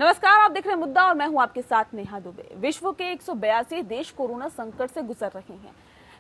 नमस्कार, आप देख रहे हैं मुद्दा और मैं हूं आपके साथ नेहा दुबे। विश्व के 182 देश कोरोना संकट से गुजर रहे हैं।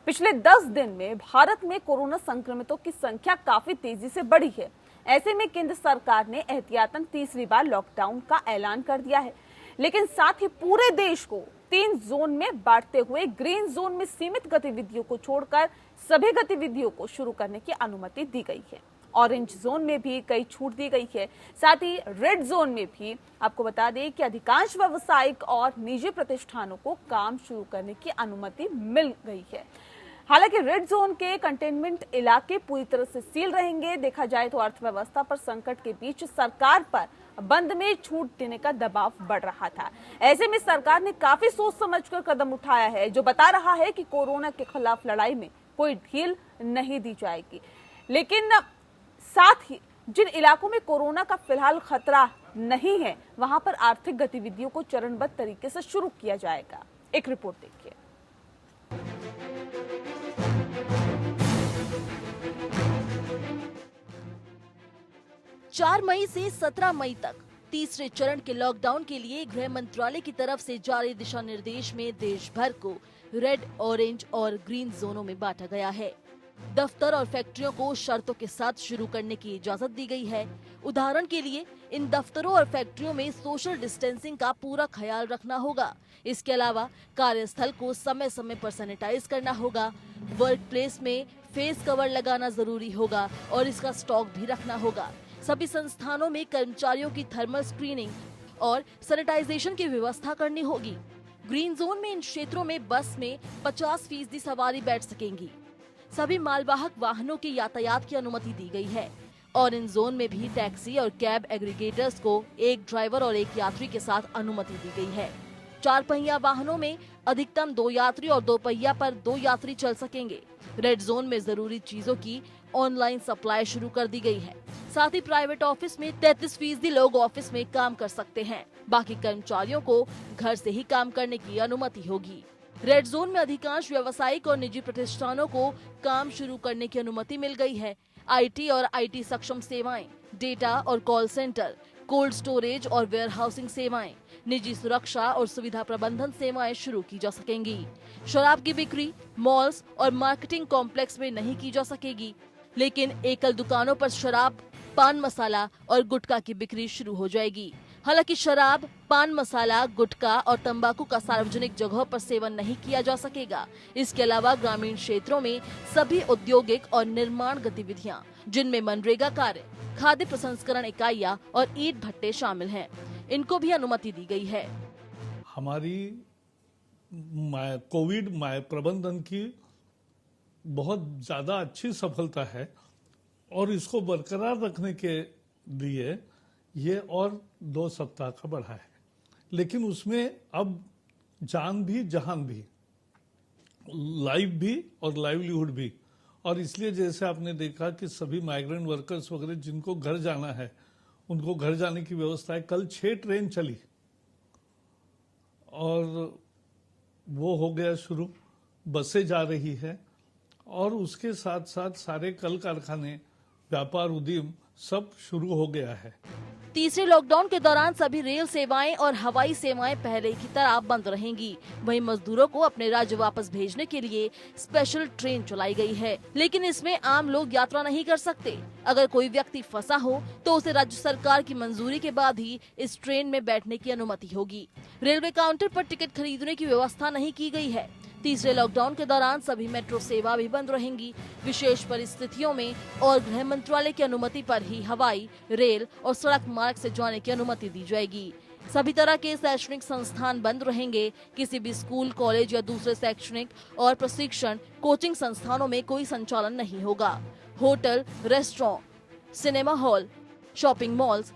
पिछले 10 दिन में भारत में कोरोना संक्रमितों की संख्या काफी तेजी से बढ़ी है। ऐसे में केंद्र सरकार ने एहतियातन तीसरी बार लॉकडाउन का ऐलान कर दिया है, लेकिन साथ ही पूरे देश को 3 जोन में बांटते हुए ग्रीन जोन में सीमित गतिविधियों को छोड़कर सभी गतिविधियों को शुरू करने की अनुमति दी गई है। ऑरेंज जोन में भी कई छूट दी गई है। साथ ही रेड जोन में भी आपको बता दें कि अधिकांश व्यावसायिक और निजी प्रतिष्ठानों को काम शुरू करने की अनुमति मिल गई है। हालांकि रेड जोन के कंटेनमेंट इलाके पूरी तरह से सील रहेंगे। देखा जाए तो अर्थव्यवस्था पर संकट के बीच सरकार पर बंद में छूट देने का दबाव बढ़ रहा था। ऐसे में सरकार ने काफी सोच समझकर कदम उठाया है, जो बता रहा है कि कोरोना के खिलाफ लड़ाई में कोई ढील नहीं दी जाएगी। लेकिन साथ ही जिन इलाकों में कोरोना का फिलहाल खतरा नहीं है, वहां पर आर्थिक गतिविधियों को चरणबद्ध तरीके से शुरू किया जाएगा। एक रिपोर्ट देखिए। 4 मई से 17 मई तक तीसरे चरण के लॉकडाउन के लिए गृह मंत्रालय की तरफ से जारी दिशा निर्देश में देश भर को रेड, ऑरेंज और ग्रीन जोनों में बांटा गया है। दफ्तर और फैक्ट्रियों को शर्तों के साथ शुरू करने की इजाजत दी गई है। उदाहरण के लिए इन दफ्तरों और फैक्ट्रियों में सोशल डिस्टेंसिंग का पूरा ख्याल रखना होगा। इसके अलावा कार्यस्थल को समय समय पर सैनिटाइज करना होगा। वर्क प्लेस में फेस कवर लगाना जरूरी होगा और इसका स्टॉक भी रखना होगा। सभी संस्थानों में कर्मचारियों की थर्मल स्क्रीनिंग और सैनिटाइजेशन की व्यवस्था करनी होगी। ग्रीन जोन में इन क्षेत्रों में बस में 50% सवारी बैठ सकेंगी। सभी मालवाहक वाहनों के यातायात की अनुमति दी गई है। ऑरेंज जोन में भी टैक्सी और कैब एग्रीगेटर्स को एक ड्राइवर और एक यात्री के साथ अनुमति दी गई है। 4 पहिया वाहनों में अधिकतम 2 यात्री और 2 पहिया पर 2 यात्री चल सकेंगे। रेड जोन में जरूरी चीजों की ऑनलाइन सप्लाई शुरू कर दी गई है। साथ ही प्राइवेट ऑफिस में 33% लोग ऑफिस में काम कर सकते हैं। बाकी कर्मचारियों को घर से ही काम करने की अनुमति होगी। रेड जोन में अधिकांश व्यावसायिक और निजी प्रतिष्ठानों को काम शुरू करने की अनुमति मिल गई है। आईटी और आईटी सक्षम सेवाएं, डेटा और कॉल सेंटर, कोल्ड स्टोरेज और वेयर हाउसिंग सेवाएं, निजी सुरक्षा और सुविधा प्रबंधन सेवाएं शुरू की जा सकेंगी। शराब की बिक्री मॉल्स और मार्केटिंग कॉम्प्लेक्स में नहीं की जा सकेगी, लेकिन एकल दुकानों पर शराब, पान मसाला और गुटखा की बिक्री शुरू हो जाएगी। हालांकि शराब, पान मसाला, गुटखा और तंबाकू का सार्वजनिक जगहों पर सेवन नहीं किया जा सकेगा। इसके अलावा ग्रामीण क्षेत्रों में सभी औद्योगिक और निर्माण गतिविधियां, जिनमें मनरेगा कार्य, खाद्य प्रसंस्करण इकाइयां और ईंट भट्टे शामिल हैं, इनको भी अनुमति दी गई है। हमारी कोविड प्रबंधन की बहुत ज्यादा अच्छी सफलता है और इसको बरकरार रखने के लिए ये और 2 सप्ताह का बढ़ा है। लेकिन उसमें अब जान भी जहान भी, लाइफ भी और लाइवलीहुड भी, और इसलिए जैसे आपने देखा कि सभी माइग्रेंट वर्कर्स वगैरह जिनको घर जाना है उनको घर जाने की व्यवस्था है। कल 6 ट्रेन चली और वो हो गया शुरू, बसें जा रही है और उसके साथ साथ सारे कल कारखाने, व्यापार उद्यम सब शुरू हो गया है। तीसरे लॉकडाउन के दौरान सभी रेल सेवाएं और हवाई सेवाएं पहले की तरह बंद रहेंगी। वहीं मजदूरों को अपने राज्य वापस भेजने के लिए स्पेशल ट्रेन चलाई गई है, लेकिन इसमें आम लोग यात्रा नहीं कर सकते। अगर कोई व्यक्ति फंसा हो तो उसे राज्य सरकार की मंजूरी के बाद ही इस ट्रेन में बैठने की अनुमति होगी। रेलवे काउंटर पर टिकट खरीदने की व्यवस्था नहीं की गई है। तीसरे लॉकडाउन के दौरान सभी मेट्रो सेवा भी बंद रहेंगी। विशेष परिस्थितियों में और गृह मंत्रालय की अनुमति पर ही हवाई, रेल और सड़क मार्ग से जाने की अनुमति दी जाएगी। सभी तरह के शैक्षणिक संस्थान बंद रहेंगे। किसी भी स्कूल, कॉलेज या दूसरे शैक्षणिक और प्रशिक्षण कोचिंग संस्थानों में कोई संचालन नहीं होगा। Hotel, restaurant, cinema hall, shopping malls,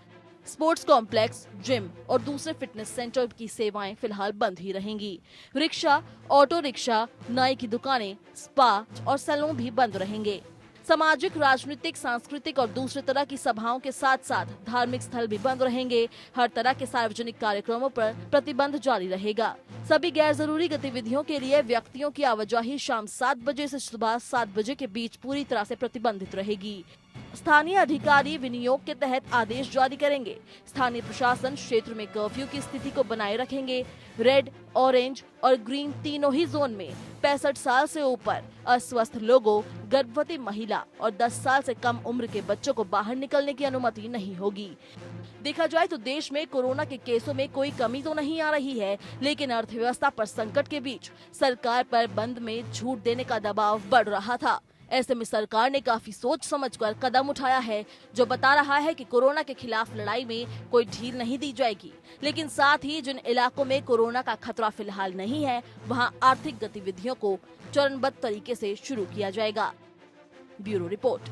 sports complex, gym और दूसरे फिटनेस सेंटर की सेवाएं फिलहाल बंद ही रहेंगी। रिक्शा, ऑटो रिक्शा, नाई की दुकानें, स्पा और सैलून भी बंद रहेंगे। सामाजिक, राजनीतिक, सांस्कृतिक और दूसरे तरह की सभाओं के साथ साथ धार्मिक स्थल भी बंद रहेंगे। हर तरह के सार्वजनिक कार्यक्रमों पर प्रतिबंध जारी रहेगा। सभी गैर जरूरी गतिविधियों के लिए व्यक्तियों की आवाजाही शाम 7 बजे से सुबह 7 बजे के बीच पूरी तरह से प्रतिबंधित रहेगी। स्थानीय अधिकारी विनियोग के तहत आदेश जारी करेंगे। स्थानीय प्रशासन क्षेत्र में कर्फ्यू की स्थिति को बनाए रखेंगे। रेड, ऑरेंज और ग्रीन तीनों ही जोन में 65 साल से ऊपर, अस्वस्थ लोगों, गर्भवती महिला और 10 साल से कम उम्र के बच्चों को बाहर निकलने की अनुमति नहीं होगी। देखा जाए तो देश में कोरोना के केसों में कोई कमी तो नहीं आ रही है, लेकिन अर्थव्यवस्था पर संकट के बीच सरकार पर बंद में छूट देने का दबाव बढ़ रहा था। ऐसे में सरकार ने काफी सोच समझकर कदम उठाया है, जो बता रहा है कि कोरोना के खिलाफ लड़ाई में कोई ढील नहीं दी जाएगी। लेकिन साथ ही जिन इलाकों में कोरोना का खतरा फिलहाल नहीं है, वहां आर्थिक गतिविधियों को चरणबद्ध तरीके से शुरू किया जाएगा। Bureau report.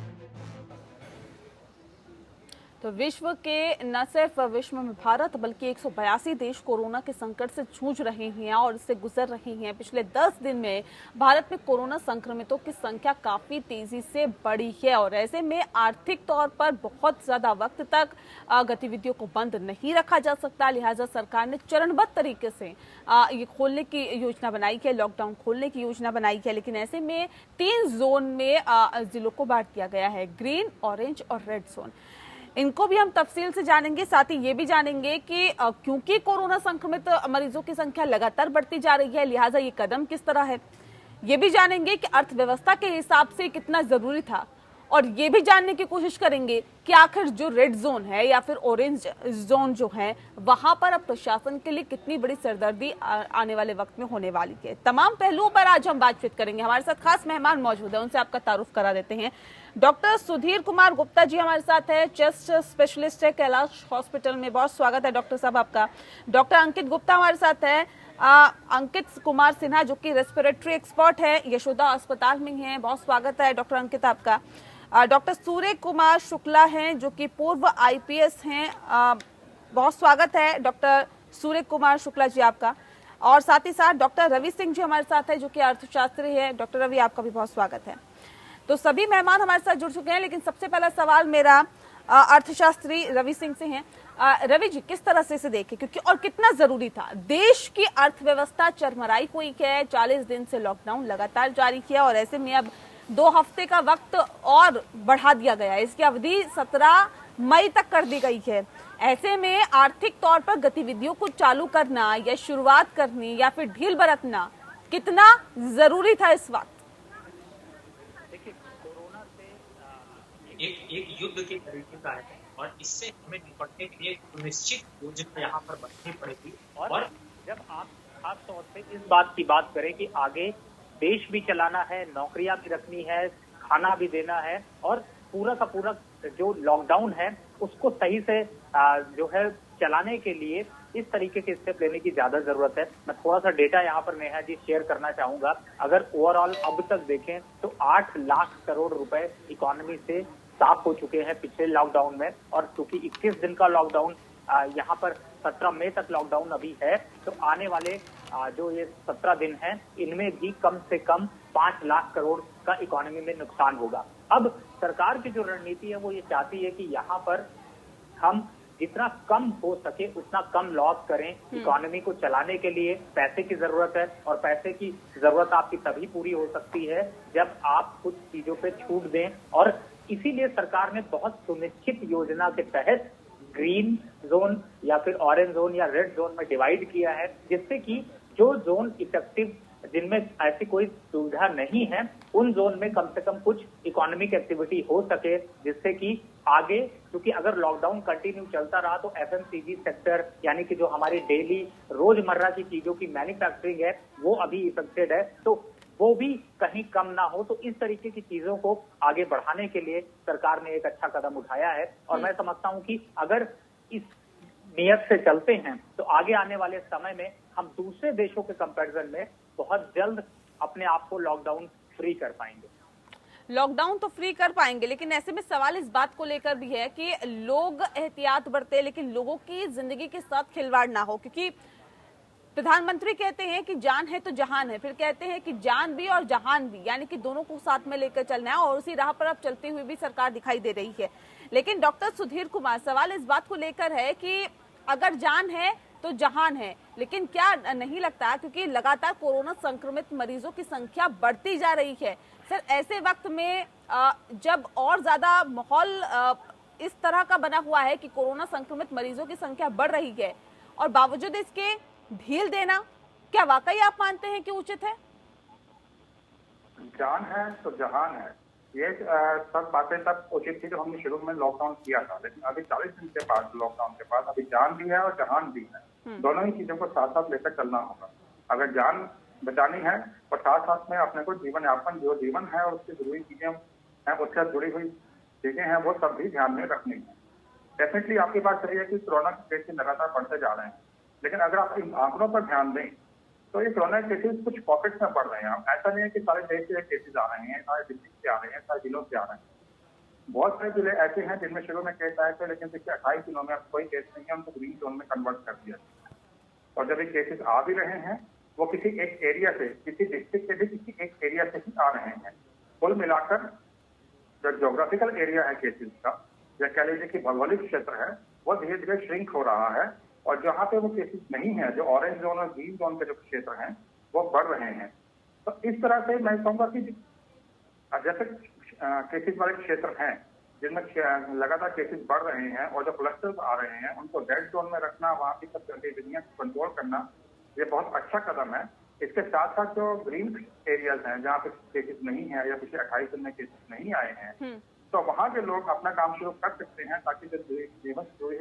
तो विश्व के न सिर्फ विश्व में भारत बल्कि 182 देश कोरोना के संकट से जूझ रहे हैं और इससे गुजर रहे हैं। पिछले 10 दिन में भारत में कोरोना संक्रमितों की संख्या काफी तेजी से बढ़ी है और ऐसे में आर्थिक तौर पर बहुत ज्यादा वक्त तक गतिविधियों को बंद नहीं रखा जा सकता। लिहाजा सरकार ने चरणबद्ध तरीके से ये खोलने की योजना बनाई है, लॉकडाउन खोलने की योजना बनाई है। लेकिन ऐसे में 3 जोन में जिलों को बांट दिया गया है, ग्रीन, ऑरेंज और रेड जोन। इनको भी हम तफसील से जानेंगे। साथ ही ये भी जानेंगे कि क्योंकि कोरोना संक्रमित मरीजों की संख्या लगातार बढ़ती जा रही है, लिहाजा ये कदम किस तरह है। ये भी जानेंगे कि अर्थव्यवस्था के हिसाब से कितना जरूरी था और ये भी जानने की कोशिश करेंगे कि आखिर जो रेड जोन है या फिर ऑरेंज जोन जो है, वहां पर अब प्रशासन के लिए कितनी बड़ी सरदर्दी आने वाले वक्त में होने वाली है। तमाम पहलुओं पर आज हम बातचीत करेंगे। हमारे साथ खास मेहमान मौजूद है, उनसे आपका तारुफ करा देते हैं। डॉक्टर सुधीर कुमार गुप्ता जी हमारे साथ है, चेस्ट स्पेशलिस्ट है कैलाश हॉस्पिटल में। बहुत स्वागत है डॉक्टर साहब आपका। डॉक्टर अंकित गुप्ता हमारे साथ है, अंकित कुमार सिन्हा जो कि रेस्पिरेटरी एक्सपर्ट है, यशोदा अस्पताल में हैं। बहुत स्वागत है डॉक्टर अंकित आपका। डॉक्टर सूर्य कुमार शुक्ला हैं जो कि पूर्व IPS हैं। बहुत स्वागत है डॉक्टर सूर्य कुमार शुक्ला जी आपका। और साथ ही साथ डॉक्टर रवि सिंह जी हमारे साथ है जो कि अर्थशास्त्री है। डॉक्टर रवि आपका भी बहुत स्वागत है। तो सभी मेहमान हमारे साथ जुड़ चुके हैं, लेकिन सबसे पहला सवाल मेरा अर्थशास्त्री रवि सिंह से है। रवि जी, किस तरह से इसे देखें, क्योंकि और कितना जरूरी था। देश की अर्थव्यवस्था चरमराई हुई है, 40 दिन से लॉकडाउन लगातार जारी किया और ऐसे में अब 2 हफ्ते का वक्त और बढ़ा दिया गया है। इसकी अवधि 17 मई तक कर दी गई है। ऐसे में आर्थिक तौर पर गतिविधियों को चालू करना या शुरुआत करनी या फिर ढील बरतना कितना जरूरी था इस वक्त। कोरोना से एक युद्ध के तरीके का है और इससे हमें निपटने के लिए निश्चित योजना यहाँ पर बननी पड़ेगी। और जब आप खास तौर से इस बात की बात करें कि आगे देश भी चलाना है, नौकरियां भी रखनी है, खाना भी देना है और पूरा का पूरा जो लॉकडाउन है उसको सही से जो है चलाने के लिए इस तरीके के स्टेप लेने की ज्यादा जरूरत है। मैं थोड़ा सा डेटा यहाँ पर नेहा जी शेयर करना चाहूंगा। अगर ओवरऑल अब तक देखें तो 8 लाख करोड़ रुपए इकोनॉमी से साफ हो चुके हैं पिछले लॉकडाउन में। और क्योंकि 21 दिन का लॉकडाउन यहाँ पर 17 मई तक लॉकडाउन अभी है, तो आने वाले जो ये 17 दिन हैं इनमें भी कम से कम 5 लाख करोड़ का इकोनॉमी में नुकसान होगा। अब सरकार की जो रणनीति है वो ये चाहती है कि यहाँ पर हम जितना कम हो सके उतना कम लॉस करें। इकोनॉमी को चलाने के लिए पैसे की जरूरत है और पैसे की जरूरत आपकी तभी पूरी हो सकती है जब आप कुछ चीजों पे छूट दें। और इसीलिए सरकार ने बहुत सुनिश्चित योजना के तहत ग्रीन जोन या फिर ऑरेंज जोन या रेड जोन में डिवाइड किया है, जिससे कि जो जोन इफेक्टिव जिनमें ऐसी कोई सुविधा नहीं है उन जोन में कम से कम कुछ इकोनॉमिक एक्टिविटी हो सके, जिससे कि आगे, क्योंकि अगर लॉकडाउन कंटिन्यू चलता रहा तो FMCG सेक्टर यानी कि जो हमारी डेली रोजमर्रा की चीजों की मैन्युफैक्चरिंग है वो अभी इफेक्टेड है, तो वो भी कहीं कम ना हो। तो इस तरीके की चीजों को आगे बढ़ाने के लिए सरकार ने एक अच्छा कदम उठाया है। और मैं समझता हूं कि अगर इस नियत से चलते हैं तो आगे आने वाले समय में हम दूसरे देशों के कंपैरिजन में बहुत जल्द अपने आप को लॉकडाउन फ्री कर पाएंगे। लॉकडाउन तो फ्री कर पाएंगे, लेकिन ऐसे में सवाल इस बात को लेकर भी है कि लोग एहतियात बरते लेकिन लोगों की जिंदगी के साथ खिलवाड़ ना हो। क्योंकि प्रधानमंत्री कहते हैं कि जान है तो जहान है, फिर कहते हैं कि जान भी और जहान भी, यानी कि दोनों को साथ में लेकर चलना है और उसी राह पर अब चलती हुई भी सरकार दिखाई दे रही है। लेकिन डॉक्टर सुधीर कुमार, सवाल इस बात को लेकर है कि अगर जान है तो जहान है, लेकिन क्या नहीं लगता, क्योंकि लगातार कोरोना संक्रमित मरीजों की संख्या बढ़ती जा रही है सर, ऐसे वक्त में जब और ज्यादा माहौल इस तरह का बना हुआ है कि कोरोना संक्रमित मरीजों की संख्या बढ़ रही है और बावजूद इसके ढील देना, क्या वाकई आप मानते हैं कि उचित है? जान है तो जहान है, ये सब बातें तब उचित थी जब हमने शुरू में लॉकडाउन किया था, लेकिन अभी 40 दिन के बाद लॉकडाउन के बाद अभी जान भी है और जहान भी है। दोनों ही चीजों को साथ साथ लेकर चलना होगा। अगर जान बचानी है और साथ साथ में अपने को जीवन यापन, जो जीवन है और उससे जुड़ी चीजें हैं, उससे जुड़ी हुई चीजें हैं, वो सब भी ध्यान में रखनी है। डेफिनेटली आपकी बात सही है कि कोरोना के केसेस लगातार बढ़ते जा रहे हैं, लेकिन अगर आप इन आंकड़ों पर ध्यान दें तो ये कोरोना केसेस कुछ पॉकेट्स में बढ़ रहे हैं। ऐसा नहीं है कि सारे देश से केसेस आ रहे हैं, सारे डिस्ट्रिक्ट से आ रहे हैं, सारे जिलों से आ रहे हैं। बहुत सारे जिले ऐसे हैं जिनमें शुरू में केस आए थे, लेकिन देखिए 28 दिनों में अब कोई केस नहीं है, उनको ग्रीन जोन में कन्वर्ट कर दिया। और जब ये केसेस आ भी रहे हैं, वो किसी एक एरिया से, किसी डिस्ट्रिक्ट से भी किसी एक एरिया से ही आ रहे हैं। कुल मिलाकर जो ज्योग्राफिकल एरिया है केसेस का, या कह लीजिए कि भौगोलिक क्षेत्र है, वो धीरे धीरे श्रिंक हो रहा है। और जहाँ पे वो केसेस नहीं है, जो ऑरेंज जोन और ग्रीन जोन के जो क्षेत्र हैं, वो बढ़ रहे हैं। तो इस तरह से मैं कहूँगा कि जैसे केसेस वाले क्षेत्र हैं जिनमें लगातार केसेस बढ़ रहे हैं और जो क्लस्टर्स आ रहे हैं, उनको रेड जोन में रखना, वहाँ की सब गतिविधियाँ कंट्रोल करना, ये बहुत अच्छा कदम है। इसके साथ साथ जो ग्रीन एरियाज हैं जहाँ पे केसेस नहीं है या पिछले 28 दिन में केसेस नहीं आए हैं, तो वहाँ के लोग अपना काम शुरू कर सकते हैं, ताकि जो जीवन से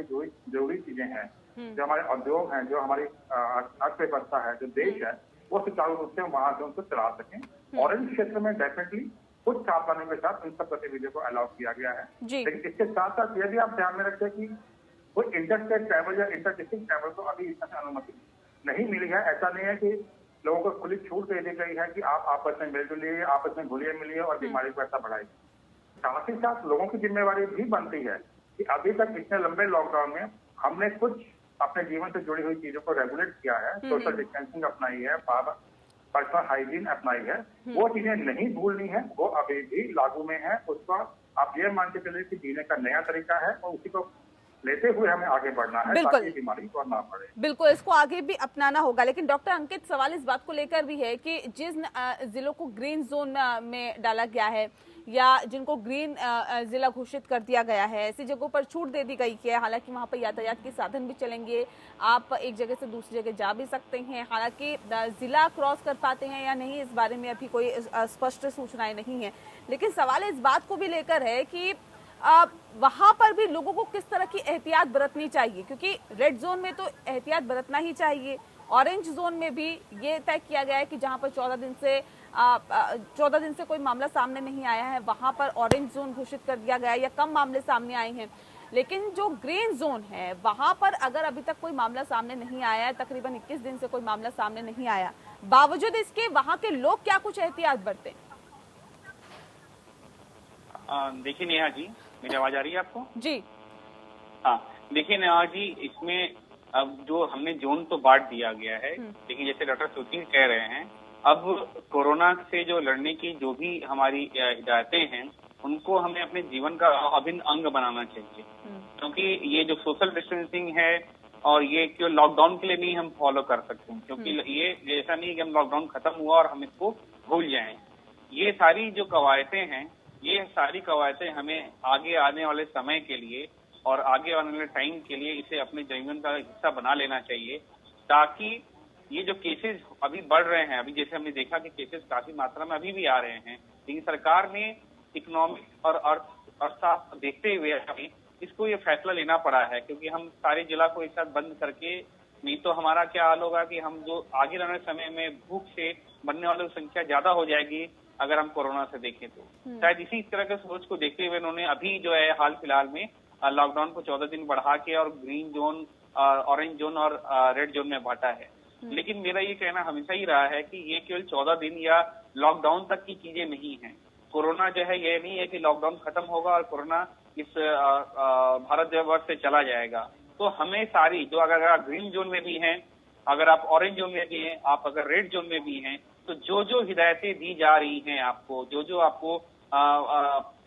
जरूरी चीजें हैं, जो हमारे उद्योग हैं, जो हमारी अर्थव्यवस्था है, जो देश है, वो सुचारू रूप से वहां से उनको चला सकें। ऑरेंज क्षेत्र में डेफिनेटली कुछ सावधानियों के साथ इन सब गतिविधियों को अलाउ किया गया है, लेकिन इसके साथ साथ यह भी आप ध्यान में रखें कि कोई इंटरस्टेट ट्रैवल या इंटर डिस्ट्रिक्ट ट्रैवल को अभी इसमें अनुमति नहीं मिली है। ऐसा नहीं है कि लोगों को खुली छूट दे दी गई है कि आप आपस में मिलजुलिए, आपस में घुलिए मिलिए और बीमारी को ऐसा बढ़ाइए। साथ ही साथ लोगों की जिम्मेवारी भी बनती है कि अभी तक इतने लंबे लॉकडाउन में हमने कुछ अपने जीवन से जुड़ी हुई चीजों को रेगुलेट किया है, सोशल डिस्टेंसिंग अपनाई है, पर्सनल हाइजीन अपनाई है, वो चीजें नहीं भूलनी है, वो अभी भी लागू में है। उसको आप ये मान के चलिए कि जीने का नया तरीका है और उसी को लेते हुए हमें आगे बढ़ना है, ताकि बीमारी और ना बढ़े। बिल्कुल, इसको आगे भी अपनाना होगा। लेकिन डॉक्टर अंकित, सवाल इस बात को लेकर भी है कि जिन जिलों को ग्रीन जोन में डाला गया है या जिनको ग्रीन जिला घोषित कर दिया गया है, ऐसी जगहों पर छूट दे दी गई है। हालांकि वहां पर यातायात के साधन भी चलेंगे, आप एक जगह से दूसरी जगह जा भी सकते हैं। हालांकि जिला क्रॉस कर पाते हैं या नहीं, इस बारे में अभी कोई स्पष्ट सूचनाएं नहीं है। लेकिन सवाल इस बात को भी लेकर है कि वहां पर भी लोगों को किस तरह की एहतियात बरतनी चाहिए, क्योंकि रेड जोन में तो एहतियात बरतना ही चाहिए। ऑरेंज जोन में भी ये तय किया गया है कि जहां पर 14 दिन से कोई मामला सामने नहीं आया है, वहां पर ऑरेंज जोन घोषित कर दिया गया है या कम मामले सामने आए हैं। लेकिन जो ग्रीन जोन है, वहां पर अगर अभी तक कोई मामला सामने नहीं आया है, तकरीबन 21 दिन से कोई मामला सामने नहीं आया, बावजूद इसके वहां के लोग क्या कुछ एहतियात बरतें? देखिए नेहा जी, मेरी आवाज आ रही है आपको? जी हाँ, देखिए नेहा जी, इसमें अब जो हमने जोन तो बांट दिया गया है, लेकिन जैसे डॉक्टर सुशील कह रहे हैं, अब कोरोना से जो लड़ने की जो भी हमारी हिदायतें हैं, उनको हमें अपने जीवन का अभिन्न अंग बनाना चाहिए। क्योंकि ये जो सोशल डिस्टेंसिंग है और ये क्यों लॉकडाउन के लिए नहीं हम फॉलो कर सकते हैं, क्योंकि ये ऐसा नहीं है कि हम लॉकडाउन खत्म हुआ और हम इसको भूल जाएं। ये सारी जो कवायदें हैं, ये सारी कवायदें हमें आगे आने वाले समय के लिए और आगे आने वाले टाइम के लिए इसे अपने जीवन का हिस्सा बना लेना चाहिए, ताकि ये जो केसेस अभी बढ़ रहे हैं, अभी जैसे हमने देखा कि केसेस काफी मात्रा में अभी भी आ रहे हैं, लेकिन सरकार ने इकोनॉमिक और अर्थशास्त्र देखते हुए हमें इसको ये फैसला लेना पड़ा है, क्योंकि हम सारे जिला को एक साथ बंद करके, नहीं तो हमारा क्या हाल होगा कि हम जो आगे आने समय में भूख से मरने वालों की संख्या ज्यादा हो जाएगी अगर हम कोरोना से देखें तो। शायद इसी तरह के सोच को देखते हुए उन्होंने अभी जो है हाल फिलहाल में लॉकडाउन को 14 दिन बढ़ा के और ग्रीन जोन, ऑरेंज जोन और रेड जोन में बांटा है। लेकिन मेरा ये कहना हमेशा ही रहा है कि ये केवल 14 दिन या लॉकडाउन तक की चीजें नहीं है। कोरोना जो है ये नहीं है कि लॉकडाउन खत्म होगा और कोरोना इस भारत वर्ष से चला जाएगा। तो हमें सारी जो अगर आप ग्रीन जोन में भी हैं, अगर आप ऑरेंज जोन में भी हैं, आप अगर रेड जोन में भी हैं, तो जो जो हिदायतें दी जा रही हैं आपको, जो जो आपको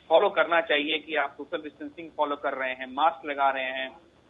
फॉलो करना चाहिए कि आप सोशल डिस्टेंसिंग फॉलो कर रहे हैं, मास्क लगा रहे हैं,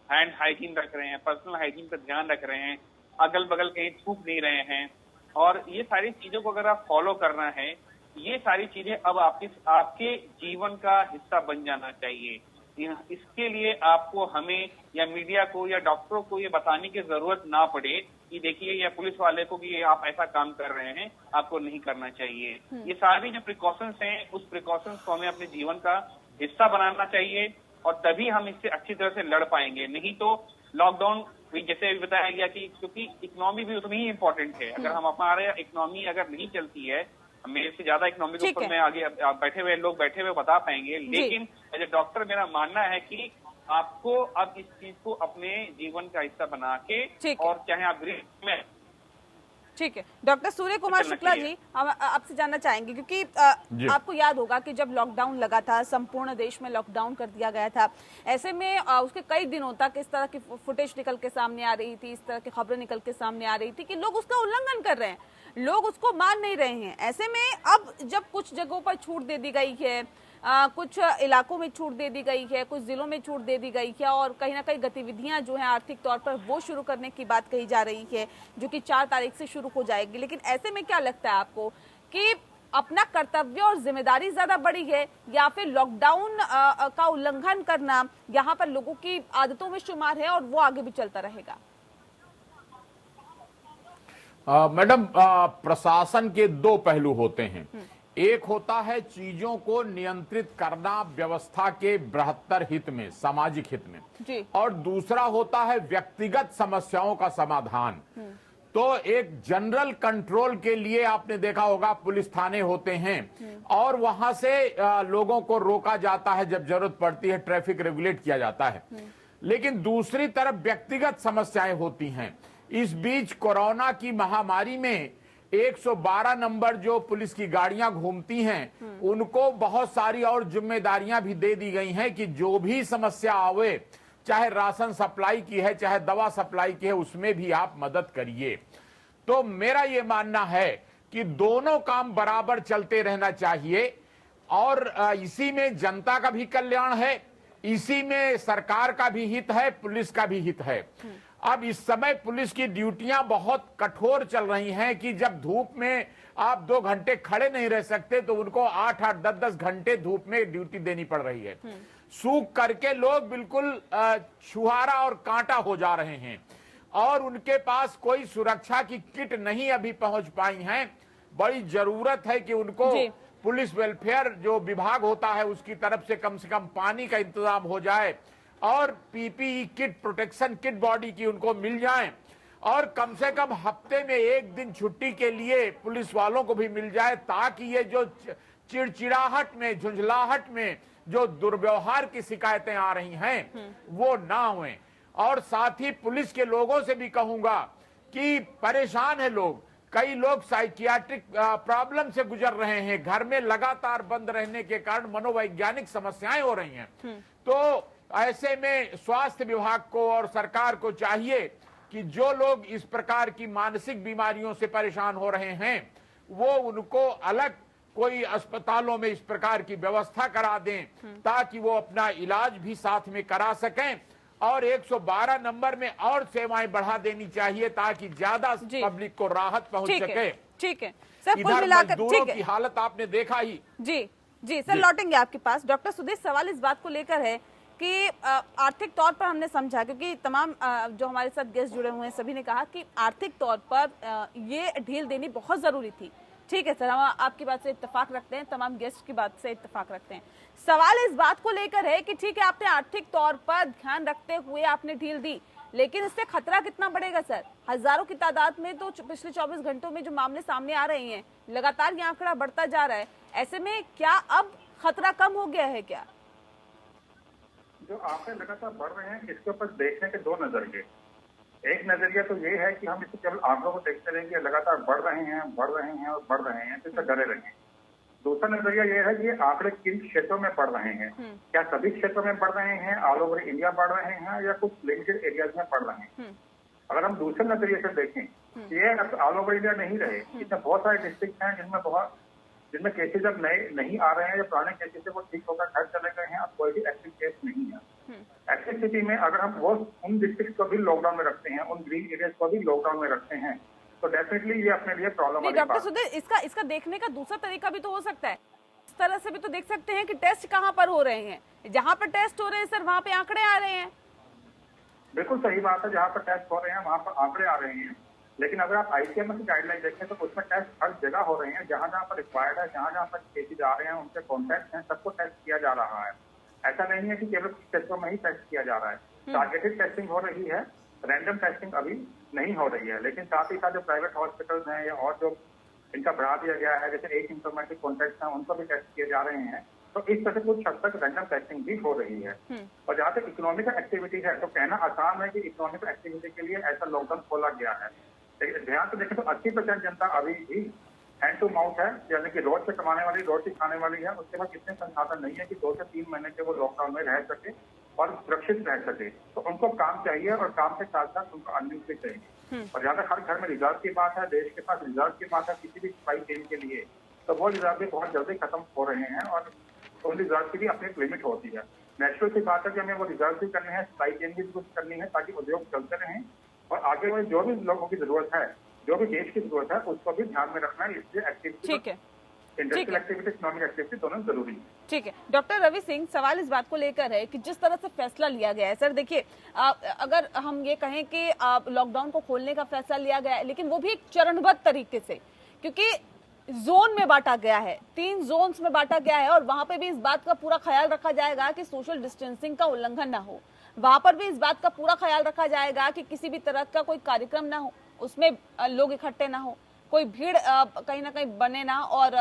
हैंड हाइजीन रख रहे हैं, पर्सनल हाइजीन पर ध्यान रख रहे हैं, अगल बगल कहीं थूक नहीं रहे हैं, और ये सारी चीजों को अगर आप फॉलो करना है, ये सारी चीजें अब आपके जीवन का हिस्सा बन जाना चाहिए। इसके लिए आपको, हमें या मीडिया को या डॉक्टरों को ये बताने की जरूरत ना पड़े कि देखिए, या पुलिस वाले को कि आप ऐसा काम कर रहे हैं, आपको नहीं करना चाहिए। ये सारी जो प्रिकॉशंस हैं, उस प्रिकॉशंस को हमें अपने जीवन का हिस्सा बनाना चाहिए, और तभी हम इससे अच्छी तरह से लड़ पाएंगे। नहीं तो लॉकडाउन, जैसे अभी बताया गया कि क्योंकि इकोनॉमी भी उतनी ही इम्पोर्टेंट है। अगर हम हमारे इकोनॉमी अगर नहीं चलती है, मेरे से ज्यादा इकोनॉमी के ऊपर मैं आगे बैठे हुए बता पाएंगे, लेकिन एज ए डॉक्टर मेरा मानना है कि आपको अब इस चीज को अपने जीवन का हिस्सा बना के, और चाहे आप गृह में। ठीक है, डॉक्टर सूर्य कुमार शुक्ला जी, हम आपसे जानना चाहेंगे, क्योंकि आपको याद होगा कि जब लॉकडाउन लगा था, संपूर्ण देश में लॉकडाउन कर दिया गया था, ऐसे में उसके कई दिनों तक इस तरह की फुटेज निकल के सामने आ रही थी, इस तरह की खबरें निकल के सामने आ रही थी कि लोग उसका उल्लंघन कर रहे हैं, लोग उसको मान नहीं रहे हैं। ऐसे में अब जब कुछ जगहों पर छूट दे दी गई है, कुछ इलाकों में छूट दे दी गई है, कुछ जिलों में छूट दे दी गई है, और कहीं ना कहीं गतिविधियां जो हैं आर्थिक तौर पर वो शुरू करने की बात कही जा रही है, जो कि 4 तारीख से शुरू हो जाएगी। लेकिन ऐसे में क्या लगता है आपको कि अपना कर्तव्य और जिम्मेदारी ज्यादा बड़ी है, या फिर लॉकडाउन का उल्लंघन करना यहाँ पर लोगों की आदतों में शुमार है और वो आगे भी चलता रहेगा? मैडम, प्रशासन के 2 पहलू होते हैं। एक होता है चीजों को नियंत्रित करना व्यवस्था के बृहत्तर हित में, सामाजिक हित में जी। और दूसरा होता है व्यक्तिगत समस्याओं का समाधान। तो एक जनरल कंट्रोल के लिए आपने देखा होगा पुलिस थाने होते हैं, और वहां से लोगों को रोका जाता है, जब जरूरत पड़ती है ट्रैफिक रेगुलेट किया जाता है। लेकिन दूसरी तरफ व्यक्तिगत समस्याएं होती हैं। इस बीच कोरोना की महामारी में 112 नंबर जो पुलिस की गाड़ियां घूमती हैं, उनको बहुत सारी और जिम्मेदारियां भी दे दी गई हैं कि जो भी समस्या आवे, चाहे राशन सप्लाई की है, चाहे दवा सप्लाई की है, उसमें भी आप मदद करिए। तो मेरा ये मानना है कि दोनों काम बराबर चलते रहना चाहिए, और इसी में जनता का भी कल्याण है, इसी में सरकार का भी हित है, पुलिस का भी हित है। अब इस समय पुलिस की ड्यूटियां बहुत कठोर चल रही हैं कि जब धूप में आप 2 घंटे खड़े नहीं रह सकते, तो उनको 8-8, 10-10 घंटे धूप में ड्यूटी देनी पड़ रही है। सूख करके लोग बिल्कुल छुहारा और कांटा हो जा रहे हैं, और उनके पास कोई सुरक्षा की किट नहीं अभी पहुंच पाई है। बड़ी जरूरत है कि उनको पुलिस वेलफेयर जो विभाग होता है उसकी तरफ से कम पानी का इंतजाम हो जाए, और PPE kit, protection kit body की उनको मिल जाए, और कम से कम हफ्ते में 1 दिन छुट्टी के लिए पुलिस वालों को भी मिल जाए, ताकि ये जो चिड़चिड़ाहट में, झुंझलाहट में जो दुर्व्यवहार की शिकायतें आ रही हैं वो ना हुए। और साथ ही पुलिस के लोगों से भी कहूंगा कि परेशान है लोग, कई लोग साइकियाट्रिक प्रॉब्लम से गुजर रहे हैं, घर में लगातार बंद रहने के कारण मनोवैज्ञानिक समस्याएं हो रही हैं। तो ऐसे में स्वास्थ्य विभाग को और सरकार को चाहिए कि जो लोग इस प्रकार की मानसिक बीमारियों से परेशान हो रहे हैं, वो उनको अलग कोई अस्पतालों में इस प्रकार की व्यवस्था करा दें, ताकि वो अपना इलाज भी साथ में करा सकें, और 112 नंबर में और सेवाएं बढ़ा देनी चाहिए, ताकि ज्यादा पब्लिक को राहत पहुंच सके। ठीक है सर, इधर मजदूरों की हालत आपने देखा ही। जी सर, लौटेंगे आपके पास। डॉक्टर सुदेश, सवाल इस बात को लेकर है कि आर्थिक तौर पर हमने समझा, क्योंकि तमाम जो हमारे साथ गेस्ट जुड़े हुए हैं सभी ने कहा कि आर्थिक तौर पर ये ढील देनी बहुत जरूरी थी। ठीक है सर, हम आपकी बात से इत्तेफाक रखते हैं, तमाम गेस्ट की बात से इत्तेफाक रखते हैं। सवाल इस बात को लेकर है कि ठीक है, आपने आर्थिक तौर पर ध्यान रखते हुए आपने ढील दी, लेकिन इससे खतरा कितना बढ़ेगा सर? हजारों की तादाद में तो पिछले 24 घंटों में जो मामले सामने आ रहे हैं, लगातार ये आंकड़ा बढ़ता जा रहा है। ऐसे में क्या अब खतरा कम हो गया है क्या? जो आंकड़े लगातार बढ़ रहे हैं, इसके ऊपर देखने के 2 नजरिए। एक नजरिया तो ये है कि हम इसे केवल आंकड़ों को देखते रहेंगे, लगातार बढ़ रहे हैं और बढ़ रहे हैं, तो इससे डरे रहेंगे। दूसरा नजरिया ये है कि ये आंकड़े किन क्षेत्रों में बढ़ रहे हैं, क्या सभी क्षेत्रों में बढ़ रहे हैं, ऑल ओवर इंडिया बढ़ रहे हैं, या कुछ लिमिटेड एरियाज में बढ़ रहे हैं। अगर हम दूसरे नजरिए से देखें, ये ऑल ओवर इंडिया नहीं रहे, इसमें बहुत सारे डिस्ट्रिक्ट हैं जिनमें बहुत जिनमें केसेज अब नए नहीं आ रहे हैं या पुराने केसेज से वो ठीक होकर घर चले गए हैं, अब कोई भी एक्टिव केस नहीं है। ऐसी स्थिति में अगर हम वो उन डिस्ट्रिक्ट को भी लॉकडाउन में रखते हैं, उन ग्रीन एरियाज को भी लॉकडाउन में रखते हैं, तो डेफिनेटली ये अपने लिए प्रॉब्लम वाली बात है। डॉक्टर सुधीर, इसका देखने का दूसरा तरीका भी तो हो सकता है। इस तरह से भी तो देख सकते हैं कि टेस्ट कहाँ पर हो रहे हैं, जहाँ पर टेस्ट हो रहे हैं सर वहाँ पे आंकड़े आ रहे हैं। बिल्कुल सही बात है, जहाँ पर टेस्ट हो रहे हैं वहाँ पर आंकड़े आ रहे हैं, लेकिन अगर आप आईसीएमआर की गाइडलाइन देखें तो उसमें टेस्ट हर जगह हो रहे हैं, जहाँ जहाँ पर रिक्वायर्ड है, जहाँ जहाँ पर केसेज आ रहे हैं, उनके कॉन्टैक्ट हैं, सबको टेस्ट किया जा रहा है। ऐसा नहीं है कि केवल कुछ क्षेत्रों में ही टेस्ट किया जा रहा है। टारगेटेड टेस्टिंग हो रही है, रैंडम टेस्टिंग अभी नहीं हो रही है, लेकिन साथ ही साथ जो प्राइवेट हॉस्पिटल्स हैं या और जो इनका बढ़ा दिया गया है, जैसे एसिम्प्टोमेटिक कॉन्टैक्ट्स हैं, उनको भी टेस्ट किए जा रहे हैं। तो इस तरह से कुछ हद तक रैंडम टेस्टिंग भी हो रही है। और जहाँ तक इकोनॉमिकल एक्टिविटी है, तो कहना आसान है कि इकोनॉमिकल एक्टिविटी के लिए ऐसा लॉकडाउन खोला गया है, लेकिन ध्यान से देखें तो 80% जनता अभी भी हैंड टू माउथ है, यानी कि रोड से कमाने वाली, रोड से खाने वाली है। उसके बाद इतने संसाधन नहीं है कि 2 से 3 महीने के वो लॉकडाउन में रह सके और सुरक्षित रह सके। तो उनको काम चाहिए और काम के साथ साथ उनको अर्निंग भी चाहिए। और जहाँ तक हर घर में रिजर्व की बात है, देश के पास रिजर्व की बात है किसी भी सप्लाई चेन के लिए, तो वो रिजर्व भी बहुत जल्दी खत्म हो रहे हैं और उन रिजर्व की भी अपनी एक लिमिट होती है। नेचुरल सी बात है कि हमें वो रिजर्व भी करने हैं, सप्लाई चेन भी कुछ करनी है ताकि उद्योग चलते रहें और आगे में जो भी लोगों की जरूरत है, जो भी देश की जरूरत है, उसको भी ध्यान में रखना है। इसलिए एक्टिविटी, ठीक है, इंडस्ट्रियल एक्टिविटी, इकोनॉमिक एक्टिविटी दोनों जरूरी है। ठीक है। डॉक्टर रवि सिंह, सवाल इस बात को लेकर है कि जिस तरह से फैसला लिया गया है सर, देखिए अगर हम ये कहें कि लॉकडाउन को खोलने का फैसला लिया गया है, लेकिन वो भी एक चरणबद्ध तरीके से, क्योंकि जोन में बांटा गया है, 3 जोन्स में बांटा गया है और वहां पे भी इस बात का पूरा ख्याल रखा जाएगा कि सोशल डिस्टेंसिंग का उल्लंघन ना हो। वहां पर भी इस बात का पूरा ख्याल रखा जाएगा कि किसी भी तरह का कोई कार्यक्रम ना हो, उसमें लोग इकट्ठे ना हो, कोई भीड़ कहीं ना कहीं बने ना, और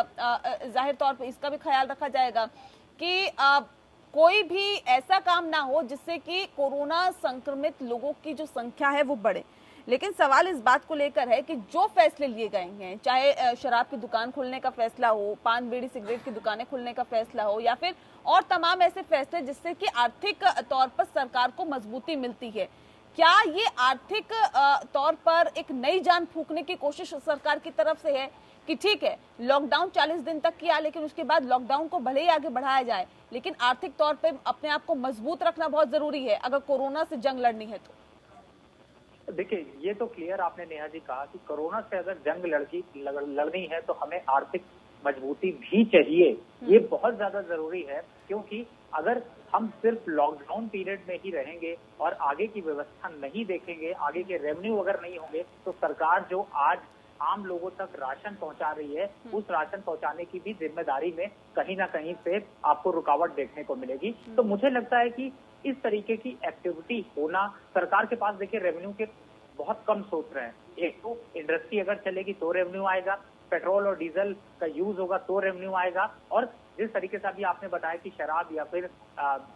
जाहिर तौर पर इसका भी ख्याल रखा जाएगा कि कोई भी ऐसा काम ना हो जिससे कि कोरोना संक्रमित लोगों की जो संख्या है वो बढ़े। लेकिन सवाल इस बात को लेकर है कि जो फैसले लिए गए हैं, चाहे शराब की दुकान खोलने का फैसला हो, पान बीड़ी सिगरेट की दुकानें खोलने का फैसला हो, या फिर और तमाम ऐसे फैसले जिससे कि आर्थिक तौर पर सरकार को मजबूती मिलती है, क्या ये आर्थिक तौर पर एक नई जान फूंकने की कोशिश सरकार की तरफ से है कि ठीक है लॉकडाउन 40 दिन तक किया, लेकिन उसके बाद लॉकडाउन को भले ही आगे बढ़ाया जाए, लेकिन आर्थिक तौर पे अपने आप को मजबूत रखना बहुत जरूरी है अगर कोरोना से जंग लड़नी है तो? देखिए, ये तो क्लियर आपने नेहा जी कहा कि कोरोना से अगर जंग लड़नी है तो हमें आर्थिक मजबूती भी चाहिए। ये बहुत ज्यादा जरूरी है, क्योंकि अगर हम सिर्फ लॉकडाउन पीरियड में ही रहेंगे और आगे की व्यवस्था नहीं देखेंगे, आगे के रेवेन्यू अगर नहीं होंगे, तो सरकार जो आज आम लोगों तक राशन पहुंचा रही है, उस राशन पहुंचाने की भी जिम्मेदारी में कहीं ना कहीं से आपको रुकावट देखने को मिलेगी। तो मुझे लगता है कि इस तरीके की एक्टिविटी होना, सरकार के पास देखिए रेवेन्यू के बहुत कम स्रोत हैं। एक तो इंडस्ट्री अगर चलेगी तो रेवेन्यू आएगा, पेट्रोल और डीजल का यूज होगा तो रेवेन्यू आएगा, और जिस तरीके से अभी आपने बताया कि शराब या फिर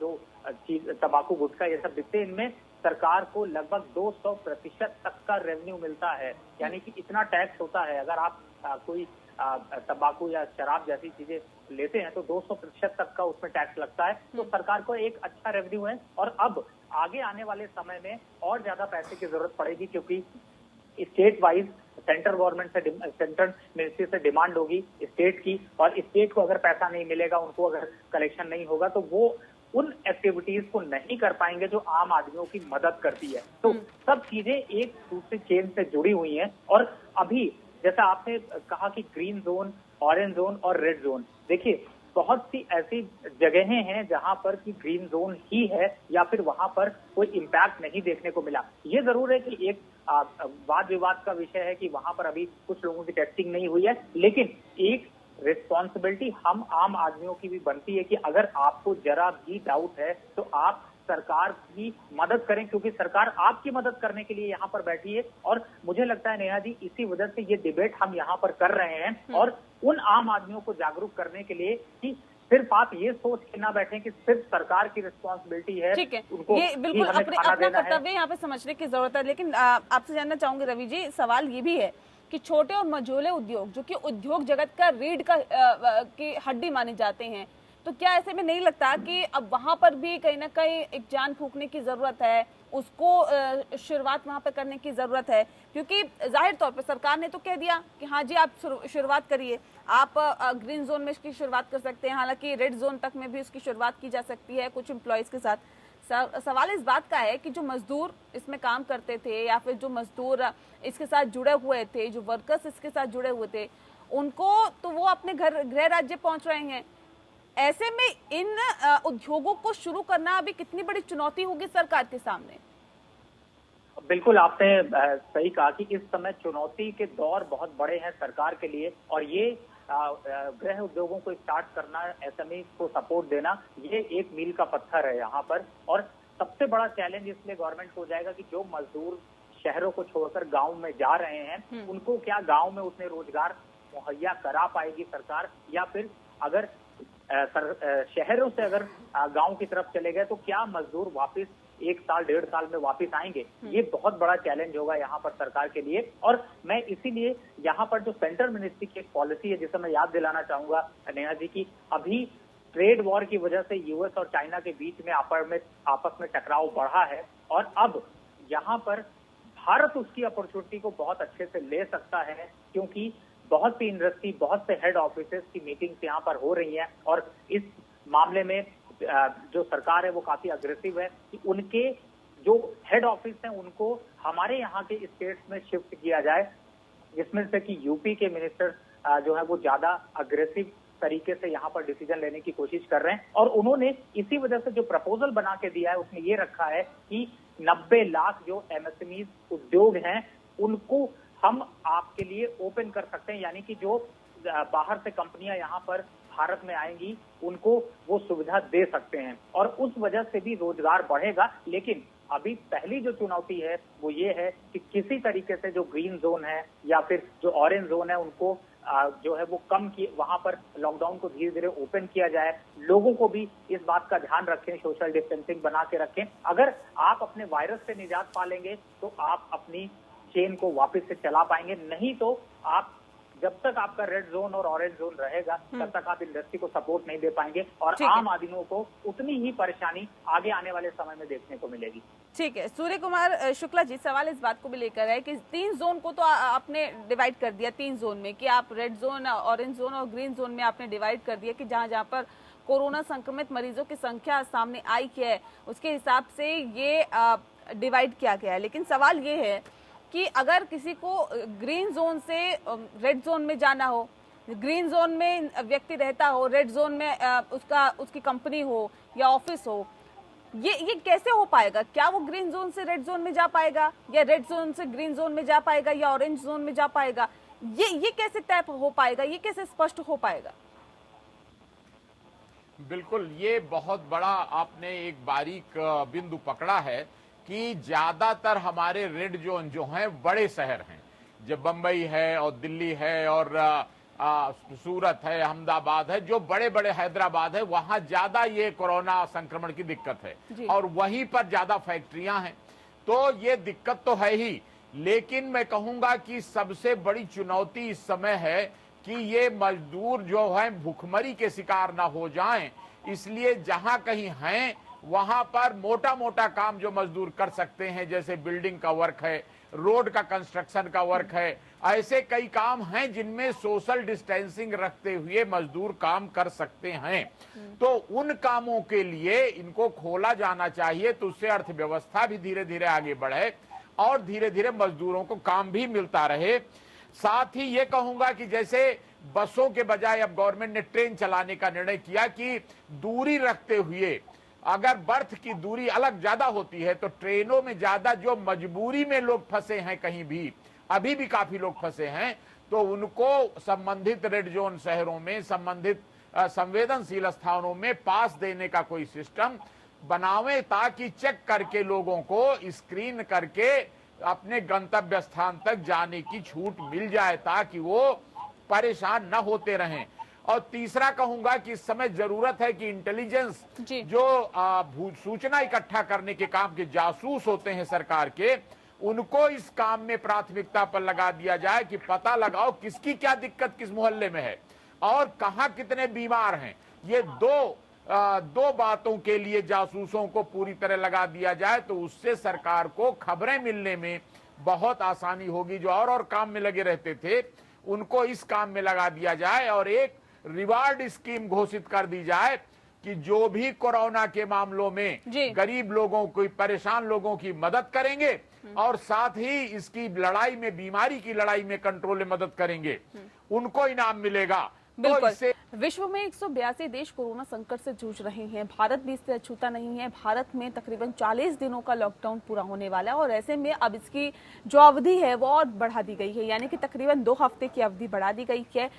जो चीज तंबाकू गुटखा ये सब बिकते, इनमें सरकार को लगभग 200% तक का रेवेन्यू मिलता है, यानी कि इतना टैक्स होता है। अगर आप कोई तंबाकू या शराब जैसी चीजें लेते हैं तो 200% तक का उसमें टैक्स लगता है। तो सरकार को एक अच्छा रेवेन्यू है, और अब आगे आने वाले समय में और ज्यादा पैसे की जरूरत पड़ेगी, क्योंकि स्टेट वाइज सेंट्रल गवर्नमेंट से, सेंट्रल मिनिस्ट्री से डिमांड होगी स्टेट की, और स्टेट को अगर पैसा नहीं मिलेगा, उनको अगर कलेक्शन नहीं होगा, तो वो उन एक्टिविटीज को नहीं कर पाएंगे जो आम आदमियों की मदद करती है। तो सब चीजें एक दूसरे चेन से जुड़ी हुई हैं। और अभी जैसा आपने कहा कि ग्रीन जोन, ऑरेंज जोन और रेड जोन, देखिए बहुत सी ऐसी जगहें हैं जहां पर कि ग्रीन जोन ही है या फिर वहां पर कोई इम्पैक्ट नहीं देखने को मिला। ये जरूर है कि एक वाद विवाद का विषय है कि वहां पर अभी कुछ लोगों की टेस्टिंग नहीं हुई है, लेकिन एक रिस्पॉन्सिबिलिटी हम आम आदमियों की भी बनती है कि अगर आपको जरा भी डाउट है तो आप सरकार की मदद करें, क्योंकि सरकार आपकी मदद करने के लिए यहाँ पर बैठी है। और मुझे लगता है नेहा जी, इसी वजह से ये डिबेट हम यहाँ पर कर रहे हैं, और उन आम आदमियों को जागरूक करने के लिए कि सिर्फ आप ये सोच के ना बैठे कि सिर्फ सरकार की रिस्पॉन्सिबिलिटी है। ठीक है, उनको ये बिल्कुल अपना कर्तव्य यहाँ पे समझने की जरूरत है। लेकिन आपसे जानना चाहूंगी रवि जी, सवाल ये भी है कि छोटे और मझोले उद्योग, जो कि उद्योग जगत का रीढ़ की हड्डी माने जाते हैं, तो क्या ऐसे में नहीं लगता कि अब वहां पर भी कहीं ना कहीं एक जान फूंकने की जरूरत है, उसको शुरुआत वहां पर करने की जरूरत है? क्योंकि जाहिर तौर पर सरकार ने तो कह दिया कि हाँ जी आप शुरुआत करिए, आप ग्रीन जोन में इसकी शुरुआत कर सकते हैं, हालांकि रेड जोन तक में भी उसकी शुरुआत की जा सकती है कुछ एम्प्लॉयज के साथ। सवाल इस बात का है कि जो मजदूर इसमें काम करते थे या फिर जो मजदूर इसके साथ जुड़े हुए थे, जो वर्कर्स इसके साथ जुड़े हुए थे, उनको तो वो अपने गृह राज्य पहुंच रहे हैं। ऐसे में इन उद्योगों को शुरू करना अभी कितनी बड़ी चुनौती होगी सरकार के सामने? बिल्कुल आपने सही कहा कि इस समय चुनौती के दौर बहुत बड़े हैं सरकार के लिए, और ये गृह उद्योगों को स्टार्ट करना, एसएमई को सपोर्ट देना, ये एक मील का पत्थर है यहाँ पर। और सबसे बड़ा चैलेंज इसलिए गवर्नमेंट को हो जाएगा कि जो मजदूर शहरों को छोड़कर गांव में जा रहे हैं, उनको क्या गांव में उतने रोजगार मुहैया करा पाएगी सरकार, या फिर अगर शहरों से अगर गांव की तरफ चले गए तो क्या मजदूर वापस 1 साल 1.5 साल में वापस आएंगे? ये बहुत बड़ा चैलेंज होगा यहाँ पर सरकार के लिए। और मैं इसीलिए यहाँ पर जो सेंट्रल मिनिस्ट्री की एक पॉलिसी है, जिसे मैं याद दिलाना चाहूंगा नेहा जी की, अभी ट्रेड वॉर की वजह से यूएस और चाइना के बीच में आपस में टकराव बढ़ा है, और अब यहाँ पर भारत उसकी अपॉर्चुनिटी को बहुत अच्छे से ले सकता है, क्योंकि बहुत सी इंडस्ट्री, बहुत से हेड ऑफिसेस की मीटिंग्स यहाँ पर हो रही हैं, और इस मामले में जो सरकार है वो काफी अग्रेसिव है कि उनके जो हेड ऑफिस हैं उनको हमारे यहाँ के स्टेट्स में शिफ्ट किया जाए, जिसमें से कि यूपी के मिनिस्टर जो है वो ज्यादा अग्रेसिव तरीके से यहाँ पर डिसीजन लेने की कोशिश कर रहे हैं। और उन्होंने इसी वजह से जो प्रपोजल बना के दिया है उसमें ये रखा है कि 90 लाख जो एमएसएमई उद्योग हैं उनको हम आपके लिए ओपन कर सकते हैं, यानी कि जो बाहर से कंपनियां यहाँ पर भारत में आएंगी उनको वो सुविधा दे सकते हैं, और उस वजह से भी रोजगार बढ़ेगा। लेकिन अभी पहली जो चुनौती है वो ये है कि किसी तरीके से जो ग्रीन जोन है या फिर जो ऑरेंज जोन है उनको जो है वो कम किए, वहां पर लॉकडाउन को धीरे धीरे ओपन किया जाए। लोगों को भी इस बात का ध्यान रखें, सोशल डिस्टेंसिंग बना के रखें। अगर आप अपने वायरस से निजात पा लेंगे तो आप अपनी चेन को वापस से चला पाएंगे, नहीं तो आप जब तक आपका रेड जोन और ऑरेंज जोन रहेगा तब तक आप इंडस्ट्री को सपोर्ट नहीं दे पाएंगे, और आम आदमियों को उतनी ही परेशानी आगे आने वाले समय में देखने को मिलेगी। ठीक है, सूर्य कुमार शुक्ला जी, सवाल इस बात को भी लेकर है कि 3 जोन को तो आपने डिवाइड कर दिया 3 जोन में, कि आप रेड जोन, ऑरेंज जोन और ग्रीन जोन में आपने डिवाइड कर दिया कि जहां जहां पर कोरोना संक्रमित मरीजों की संख्या सामने आई है उसके हिसाब से ये डिवाइड किया गया है। लेकिन सवाल ये है कि अगर किसी को ग्रीन जोन से रेड जोन में जाना हो, ग्रीन जोन में व्यक्ति रहता हो, रेड जोन में उसकी कंपनी हो या ऑफिस हो, ये कैसे हो पाएगा? क्या वो ग्रीन जोन से रेड जोन में जा पाएगा, या रेड जोन से ग्रीन जोन में जा पाएगा, या ऑरेंज जोन में जा पाएगा? ये कैसे तय हो पाएगा, ये कैसे स्पष्ट हो पाएगा? बिल्कुल, ये बहुत बड़ा आपने एक बारीक बिंदु पकड़ा है कि ज्यादातर हमारे रेड जोन जो हैं बड़े शहर हैं, जब बंबई है और दिल्ली है और सूरत है, अहमदाबाद है, जो बड़े बड़े हैदराबाद है, वहां ज्यादा ये कोरोना संक्रमण की दिक्कत है और वहीं पर ज्यादा फैक्ट्रियां हैं, तो ये दिक्कत तो है ही। लेकिन मैं कहूंगा कि सबसे बड़ी चुनौती इस समय है कि ये मजदूर जो है भूखमरी के शिकार ना हो जाएं, इसलिए जहां कहीं हैं वहां पर मोटा मोटा काम जो मजदूर कर सकते हैं, जैसे बिल्डिंग का वर्क है, रोड का कंस्ट्रक्शन का वर्क है, ऐसे कई काम हैं जिनमें सोशल डिस्टेंसिंग रखते हुए मजदूर काम कर सकते हैं। तो उन कामों के लिए इनको खोला जाना चाहिए, तो उससे अर्थव्यवस्था भी धीरे धीरे आगे बढ़े और धीरे धीरे मजदूरों को काम भी मिलता रहे। साथ ही ये कहूंगा कि जैसे बसों के बजाय अब गवर्नमेंट ने ट्रेन चलाने का निर्णय किया कि दूरी रखते हुए, अगर बर्थ की दूरी अलग ज्यादा होती है तो ट्रेनों में ज्यादा जो मजबूरी में लोग फंसे हैं, कहीं भी अभी भी काफी लोग फंसे हैं, तो उनको संबंधित रेड जोन शहरों में, संबंधित संवेदनशील स्थानों में पास देने का कोई सिस्टम बनावे, ताकि चेक करके लोगों को स्क्रीन करके अपने गंतव्य स्थान तक जाने की छूट मिल जाए, ताकि वो परेशान न होते रहें। और तीसरा कहूंगा कि इस समय जरूरत है कि इंटेलिजेंस जो सूचना इकट्ठा करने के काम के जासूस होते हैं सरकार के, उनको इस काम में प्राथमिकता पर लगा दिया जाए कि पता लगाओ किसकी क्या दिक्कत किस मोहल्ले में है और कहां कितने बीमार हैं, ये दो बातों के लिए जासूसों को पूरी तरह लगा दिया जाए तो उससे सरकार को खबरें मिलने में बहुत आसानी होगी। जो और काम में लगे रहते थे उनको इस काम में लगा दिया जाए और एक रिवार्ड स्कीम घोषित कर दी जाए कि जो भी कोरोना के मामलों में गरीब लोगों को, परेशान लोगों की मदद करेंगे और साथ ही इसकी लड़ाई में, बीमारी की लड़ाई में कंट्रोल में मदद करेंगे, उनको इनाम मिलेगा। बिल्कुल। तो विश्व में 182 देश कोरोना संकट से जूझ रहे हैं। भारत भी इससे अछूता नहीं है। भारत में तकरीबन 40 दिनों का लॉकडाउन पूरा होने वाला है और ऐसे में अब इसकी जो अवधि है वो और बढ़ा दी गई है, यानी कि तकरीबन 2 हफ्ते की अवधि बढ़ा दी गई है।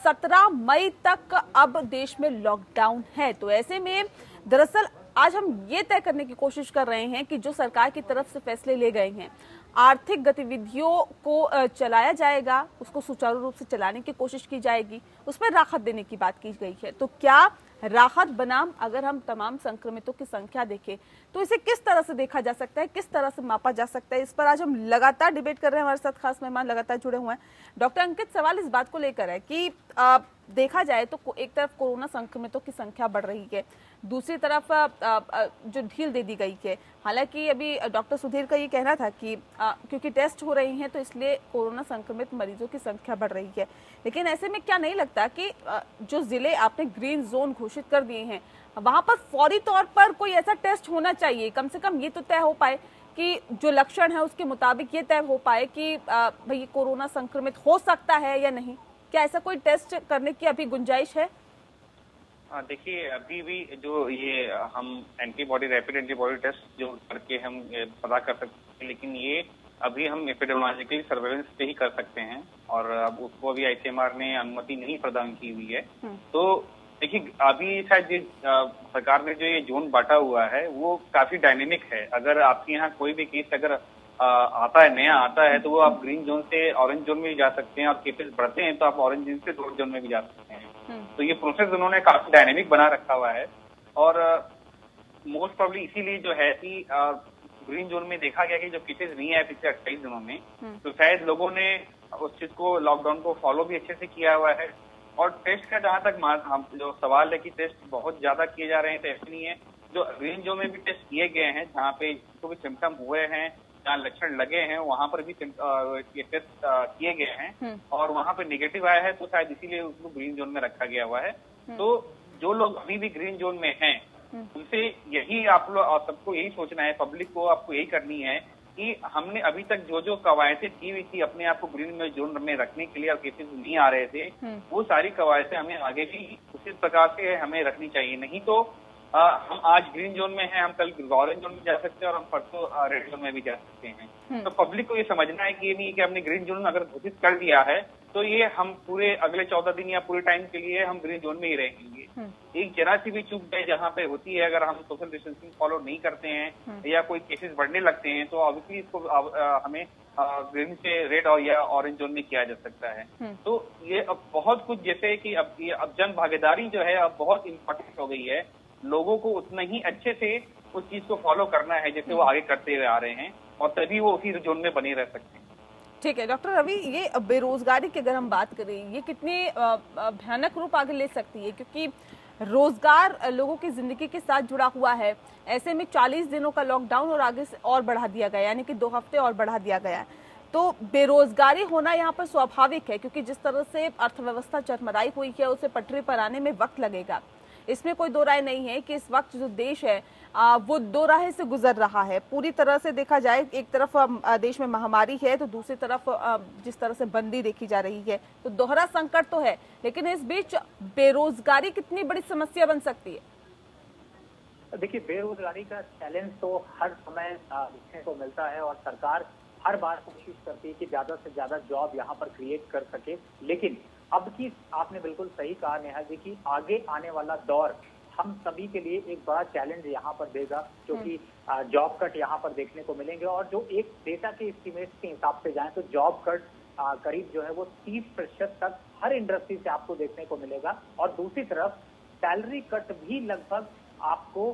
17 मई तक अब देश में लॉकडाउन है। तो ऐसे में दरअसल आज हम ये तय करने की कोशिश कर रहे हैं कि जो सरकार की तरफ से फैसले ले गए हैं, आर्थिक गतिविधियों को चलाया जाएगा, उसको सुचारू रूप से चलाने की कोशिश की जाएगी, उसमें राहत देने की बात की गई है। तो क्या राहत बनाम अगर हम तमाम संक्रमितों की संख्या देखें तो इसे किस तरह से देखा जा सकता है, किस तरह से मापा जा सकता है, इस पर आज हम लगातार डिबेट कर रहे हैं। हमारे साथ खास मेहमान लगातार जुड़े हुए हैं। डॉक्टर अंकित, सवाल इस बात को लेकर है कि देखा जाए तो एक तरफ कोरोना संक्रमितों की संख्या बढ़ रही है, दूसरी तरफ जो ढील दे दी गई है। हालांकि अभी डॉक्टर सुधीर का ये कहना था कि क्योंकि टेस्ट हो रही हैं तो इसलिए कोरोना संक्रमित मरीजों की संख्या बढ़ रही है, लेकिन ऐसे में क्या नहीं लगता कि जो जिले आपने ग्रीन जोन घोषित कर दिए हैं वहां पर फौरी तौर पर कोई ऐसा टेस्ट होना चाहिए, कम से कम ये तो तय हो पाए कि जो लक्षण है उसके मुताबिक ये तय हो पाए कि भाई कोरोना संक्रमित हो सकता है या नहीं। क्या ऐसा कोई टेस्ट करने की अभी गुंजाइश है? देखिए, अभी भी जो ये हम रैपिड एंटीबॉडी टेस्ट जो करके हम पता कर सकते हैं, लेकिन ये अभी हम एपिडेमियोलॉजिकल सर्वेलेंस पे ही कर सकते हैं और अब उसको अभी आईसीएमआर ने अनुमति नहीं प्रदान की हुई है। तो देखिए, अभी शायद सरकार ने जो ये जोन बांटा हुआ है वो काफी डायनेमिक है। अगर आपके यहाँ कोई भी केस अगर आता है, नया आता है, तो वो आप ग्रीन जोन से ऑरेंज जोन में भी जा सकते हैं और केसेस बढ़ते हैं तो आप ऑरेंज जोन से रेड जोन में भी जा सकते हैं। तो ये प्रोसेस उन्होंने काफी डायनेमिक बना रखा हुआ है और मोस्ट प्रॉब्ली इसीलिए जो है कि ग्रीन जोन में देखा गया कि जो केसेस नहीं आए पिछले 28 दिनों में, तो शायद लोगों ने उस चीज को, लॉकडाउन को फॉलो भी अच्छे से किया हुआ है। और टेस्ट का जहां तक जो सवाल है कि टेस्ट बहुत ज्यादा किए जा रहे हैं, तो ऐसे नहीं है। जो ग्रीन जोन में भी टेस्ट किए गए हैं, जहाँ पे जिसको भी सिम्टम हुए हैं, जहाँ लक्षण लगे हैं, वहां पर भी ये टेस्ट किए गए हैं और वहां पे नेगेटिव आया है, तो शायद इसीलिए उसको ग्रीन जोन में रखा गया हुआ है। तो जो लोग अभी भी ग्रीन जोन में हैं, उनसे यही आप लोग और सबको यही सोचना है, पब्लिक को आपको यही करनी है कि हमने अभी तक जो कवायदें की हुई थी अपने आप को ग्रीन में जोन में रखने के लिए और केसेस नहीं आ रहे थे, वो सारी कवायदें हमें आगे भी उसी प्रकार से हमें रखनी चाहिए। नहीं तो हम आज ग्रीन जोन में हैं, हम कल ऑरेंज जोन में जा सकते हैं और हम परसों रेड जोन में भी जा सकते हैं। तो पब्लिक को ये समझना है कि ये नहीं कि हमने ग्रीन जोन अगर घोषित कर दिया है तो ये हम पूरे अगले 14 दिन या पूरे टाइम के लिए हम ग्रीन जोन में ही रहेंगे। एक जरा सी भी चूक गए जहाँ पे होती है, अगर हम सोशल डिस्टेंसिंग फॉलो नहीं करते हैं या कोई केसेस बढ़ने लगते हैं, तो ऑब्वियसली इसको हमें ग्रीन से रेड और या ऑरेंज जोन में किया जा सकता है। तो ये अब बहुत कुछ, जैसे कि अब जन भागीदारी जो है अब बहुत इम्पोर्टेंट हो गई है। लोगों को उतना ही अच्छे से उस चीज को फॉलो करना है जैसे वो आगे करते हुए आ रहे हैं और तभी वो उसी जोन में बने रह सकते हैं। ठीक है डॉक्टर रवि, ये बेरोजगारी की अगर हम बात करें, ये कितनी भयानक रूप आगे ले सकती है, क्योंकि रोजगार लोगों की जिंदगी के साथ जुड़ा हुआ है। ऐसे में 40 दिनों का लॉकडाउन और आगे से और बढ़ा दिया गया, यानी कि 2 हफ्ते और बढ़ा दिया गया है। तो बेरोजगारी होना यहाँ पर स्वाभाविक है, क्योंकि जिस तरह से अर्थव्यवस्था चरमराई हुई है उसे पटरी पर आने में वक्त लगेगा। इसमें कोई दो राय नहीं है कि इस वक्त जो देश है वो 2 राह से गुजर रहा है। पूरी तरह से देखा जाए, एक तरफ देश में महामारी है तो दूसरी तरफ जिस तरह से बंदी देखी जा रही है, तो दोहरा संकट तो है। लेकिन इस बीच बेरोजगारी कितनी बड़ी समस्या बन सकती है? देखिए, बेरोजगारी का चैलेंज तो हर समय देखने को मिलता है और सरकार हर बार कोशिश करती है कि ज्यादा से ज्यादा जॉब यहाँ पर क्रिएट कर सके। लेकिन अब की आपने बिल्कुल सही कहा नेहा जी कि आगे आने वाला दौर हम सभी के लिए एक बड़ा चैलेंज यहाँ पर देगा, क्योंकि जॉब कट यहाँ पर देखने को मिलेंगे। और जो एक डेटा के एस्टिमेट्स के हिसाब से जाएं तो जॉब कट करीब जो है वो 30% तक हर इंडस्ट्री से आपको देखने को मिलेगा। और दूसरी तरफ सैलरी कट भी लगभग आपको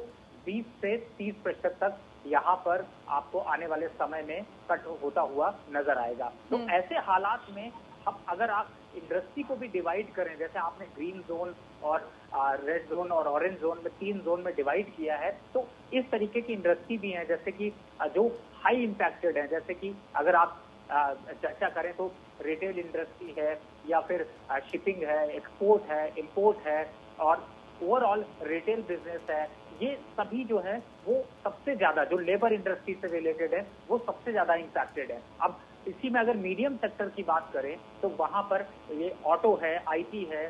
20 से 30% तक यहाँ पर आपको आने वाले समय में कट होता हुआ नजर आएगा। तो ऐसे हालात में अब अगर आप इंडस्ट्री को भी डिवाइड करें, जैसे आपने ग्रीन जोन और रेड जोन और ऑरेंज जोन में 3 जोन में डिवाइड किया है, तो इस तरीके की इंडस्ट्री भी है जैसे कि जो हाई इम्पैक्टेड है, जैसे कि अगर आप चर्चा करें तो रिटेल इंडस्ट्री है या फिर शिपिंग है, एक्सपोर्ट है, इंपोर्ट है और ओवरऑल रिटेल बिजनेस है, ये सभी जो है वो सबसे ज्यादा जो लेबर इंडस्ट्री से रिलेटेड है वो सबसे ज्यादा इम्पैक्टेड है। अब इसी में अगर मीडियम सेक्टर की बात करें तो वहां पर ये ऑटो है, आईटी है,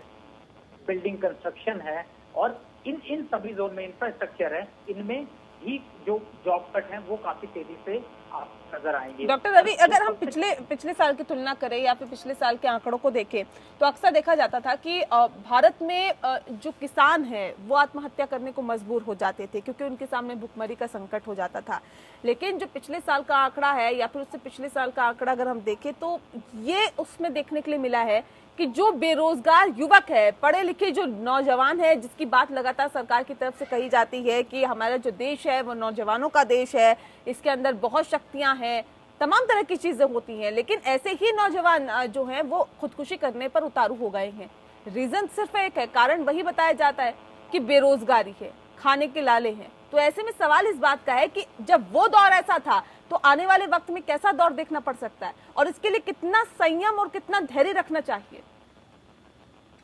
बिल्डिंग कंस्ट्रक्शन है और इन सभी जोन में इंफ्रास्ट्रक्चर है, इनमें भी जो जॉब कट है वो काफी तेजी से आप नजर आएंगे। डॉक्टर रवि, अगर हम पिछले साल की तुलना करें या फिर पिछले साल के आंकड़ों को देखें तो अक्सर देखा जाता था कि भारत में जो किसान है वो आत्महत्या करने को मजबूर हो जाते थे क्योंकि उनके सामने भुखमरी का संकट हो जाता था। लेकिन जो पिछले साल का आंकड़ा है या फिर उससे पिछले साल का आंकड़ा अगर हम देखें तो ये उसमें देखने के लिए मिला है कि जो बेरोजगार युवक है, पढ़े लिखे जो नौजवान है, जिसकी बात लगातार सरकार की तरफ से कही जाती है कि हमारा जो देश है वो नौजवानों का देश है, इसके अंदर बहुत शक्तियां हैं, तमाम तरह की चीजें होती हैं, लेकिन ऐसे ही नौजवान जो हैं वो खुदकुशी करने पर उतारू हो गए हैं। रीजन सिर्फ एक है, कारण वही बताया जाता है कि बेरोजगारी है, खाने के लाले हैं। तो ऐसे में सवाल इस बात का है कि जब वो दौर ऐसा था तो आने वाले वक्त में कैसा दौर देखना पड़ सकता है और इसके लिए कितना संयम और कितना धैर्य रखना चाहिए।